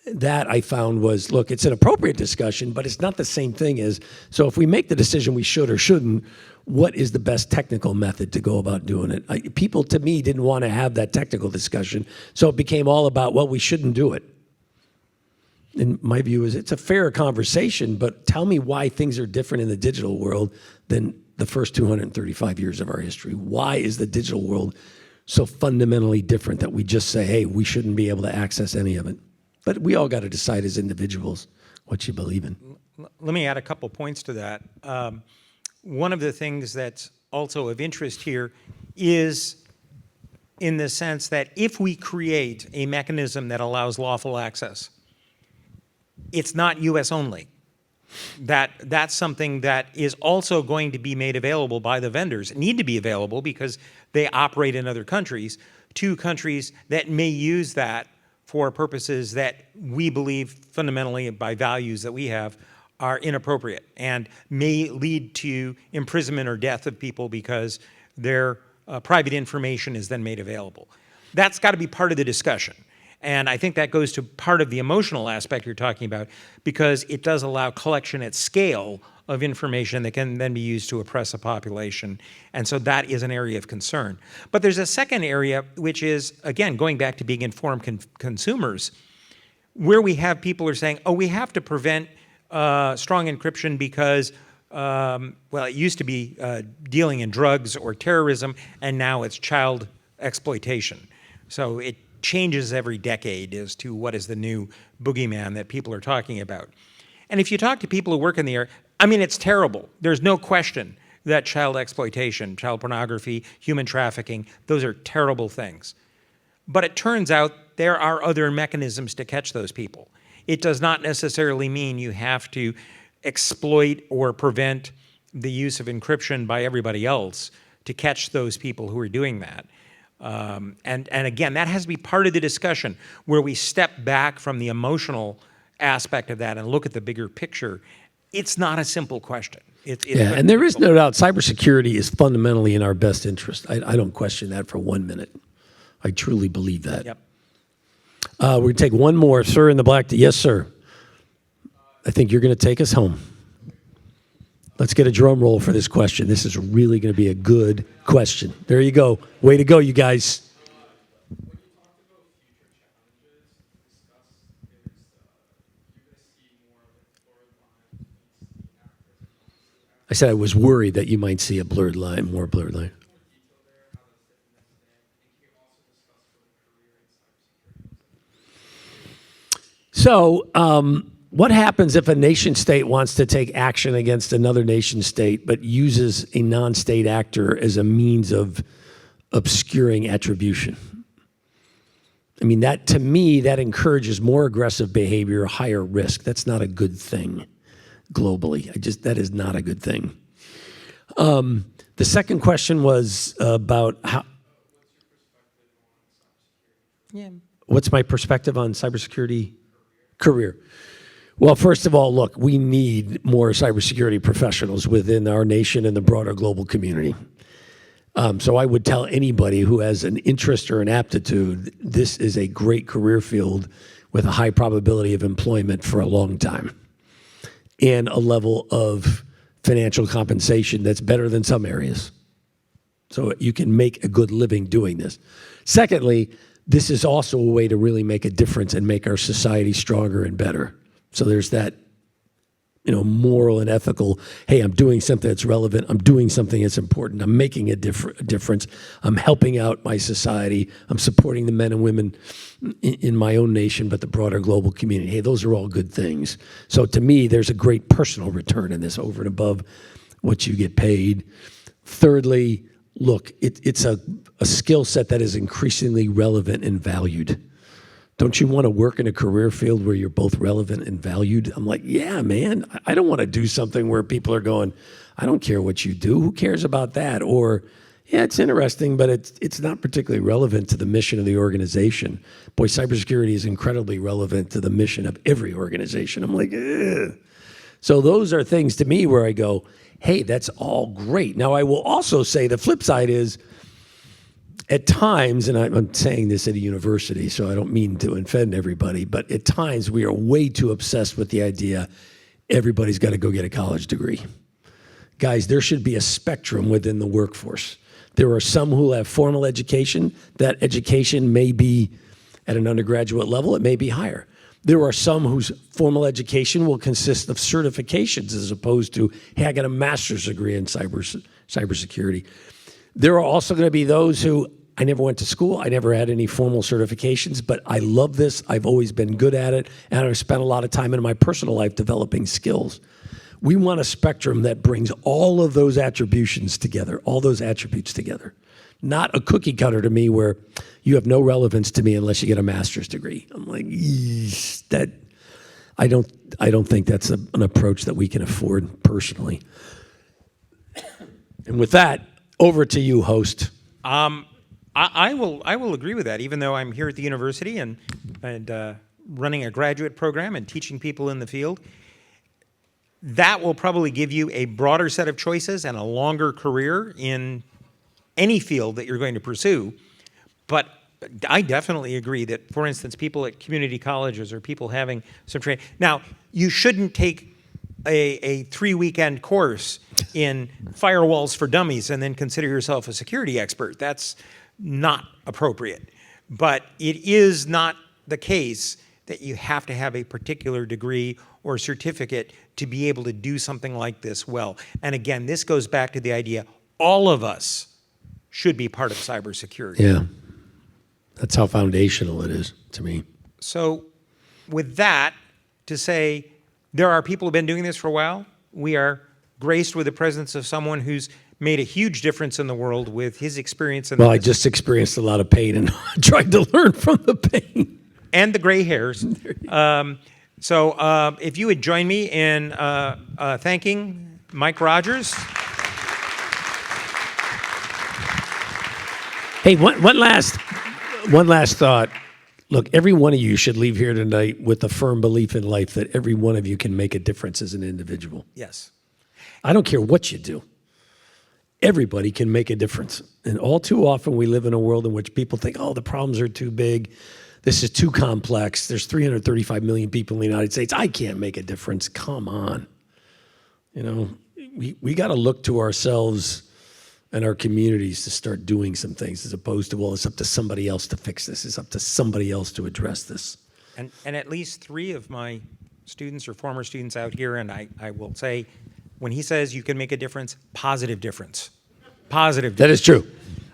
That I found was, look, it's an appropriate discussion, but it's not the same thing as, so if we make the decision we should or shouldn't, what is the best technical method to go about doing it? People, to me, didn't want to have that technical discussion, so it became all about, well, we shouldn't do it. And my view is it's a fair conversation, but tell me why things are different in the digital world than the first 235 years of our history. Why is the digital world so fundamentally different that we just say, hey, we shouldn't be able to access any of it? But we all got to decide as individuals what you believe in. Let me add a couple points to that. One of the things that's also of interest here is in the sense that if we create a mechanism that allows lawful access, it's not U.S. only. That's something that is also going to be made available by the vendors. It need to be available because they operate in other countries, to countries that may use that for purposes that we believe fundamentally by values that we have are inappropriate and may lead to imprisonment or death of people because their private information is then made available. That's got to be part of the discussion. And I think that goes to part of the emotional aspect you're talking about because it does allow collection at scale of information that can then be used to oppress a population. And so that is an area of concern. But there's a second area, which is, again, going back to being informed consumers, where we have people who are saying, oh, we have to prevent strong encryption because, well, it used to be dealing in drugs or terrorism, and now it's child exploitation. So it changes every decade as to what is the new boogeyman that people are talking about. And if you talk to people who work in the area, I mean, it's terrible. There's no question that child exploitation, child pornography, human trafficking, those are terrible things. But it turns out there are other mechanisms to catch those people. It does not necessarily mean you have to exploit or prevent the use of encryption by everybody else to catch those people who are doing that. And again, that has to be part of the discussion where we step back from the emotional aspect of that and look at the bigger picture. It's not a simple question. Yeah, and there is no doubt cybersecurity is fundamentally in our best interest. I don't question that for 1 minute. I truly believe that. Yep. We're going to take one more. Sir in the black. Yes, sir. I think you're going to take us home. Let's get a drum roll for this question. This is really going to be a good question. There you go. Way to go, you guys. I said I was worried that you might see a blurred line, more blurred line. So, what happens if a nation state wants to take action against another nation state but uses a non-state actor as a means of obscuring attribution? I mean, that to me, that encourages more aggressive behavior, higher risk. That's not a good thing globally. That is not a good thing. The second question was about how. Yeah. What's my perspective on cybersecurity career? Well, first of all, look, we need more cybersecurity professionals within our nation and the broader global community. So I would tell anybody who has an interest or an aptitude, this is a great career field with a high probability of employment for a long time and a level of financial compensation that's better than some areas. So you can make a good living doing this. Secondly, this is also a way to really make a difference and make our society stronger and better. So there's that, moral and ethical, hey, I'm doing something that's relevant. I'm doing something that's important. I'm making a difference. I'm helping out my society. I'm supporting the men and women in my own nation, but the broader global community. Hey, those are all good things. So to me, there's a great personal return in this over and above what you get paid. Thirdly, look, it's a skill set that is increasingly relevant and valued. Don't you want to work in a career field where you're both relevant and valued? I'm like, yeah, man, I don't want to do something where people are going, I don't care what you do. Who cares about that? Or, yeah, it's interesting, but it's not particularly relevant to the mission of the organization. Boy, cybersecurity is incredibly relevant to the mission of every organization. I'm like, ugh. So those are things to me where I go, hey, that's all great. Now, I will also say the flip side is, at times, and I'm saying this at a university, so I don't mean to offend everybody, but at times we are way too obsessed with the idea everybody's got to go get a college degree. Guys, there should be a spectrum within the workforce. There are some who have formal education. That education may be at an undergraduate level. It may be higher. There are some whose formal education will consist of certifications as opposed to, hey, I got a master's degree in cybersecurity. There are also going to be those who, I never went to school. I never had any formal certifications, but I love this. I've always been good at it, and I've spent a lot of time in my personal life developing skills. We want a spectrum that brings all of those attributions together, all those attributes together. Not a cookie cutter to me where you have no relevance to me unless you get a master's degree. I'm like, that I don't think that's an approach that we can afford personally. And with that, over to you, host. I will agree with that, even though I'm here at the university and running a graduate program and teaching people in the field. That will probably give you a broader set of choices and a longer career in any field that you're going to pursue. But I definitely agree that, for instance, people at community colleges or people having some training. Now, you shouldn't take a 3-weekend course in firewalls for dummies and then consider yourself a security expert. That's not appropriate. But it is not the case that you have to have a particular degree or certificate to be able to do something like this well. And again, this goes back to the idea all of us should be part of cybersecurity. Yeah, that's how foundational it is to me. So with that, to say there are people who have been doing this for a while, we are graced with the presence of someone who's made a huge difference in the world with his experience. Well, I just experienced a lot of pain and tried to learn from the pain. And the gray hairs. So if you would join me in thanking Mike Rogers. Hey, one last thought. Look, every one of you should leave here tonight with a firm belief in life that every one of you can make a difference as an individual. Yes. I don't care what you do. Everybody can make a difference. And all too often we live in a world in which people think, oh, the problems are too big. This is too complex. There's 335 million people in the United States. I can't make a difference. Come on. We got to look to ourselves and our communities to start doing some things as opposed to, well, it's up to somebody else to fix this. It's up to somebody else to address this. And at least 3 of my students or former students out here, and I will say when he says you can make a difference, positive difference. Positive That difference. is true.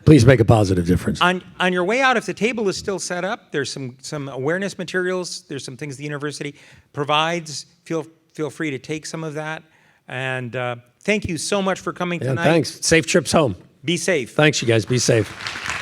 Please make a positive difference. On your way out, if the table is still set up, there's some awareness materials, there's some things the university provides. Feel free to take some of that. And thank you so much for coming Yeah, tonight. thanks. Safe trips home. Be safe. Thanks, you guys. Be safe.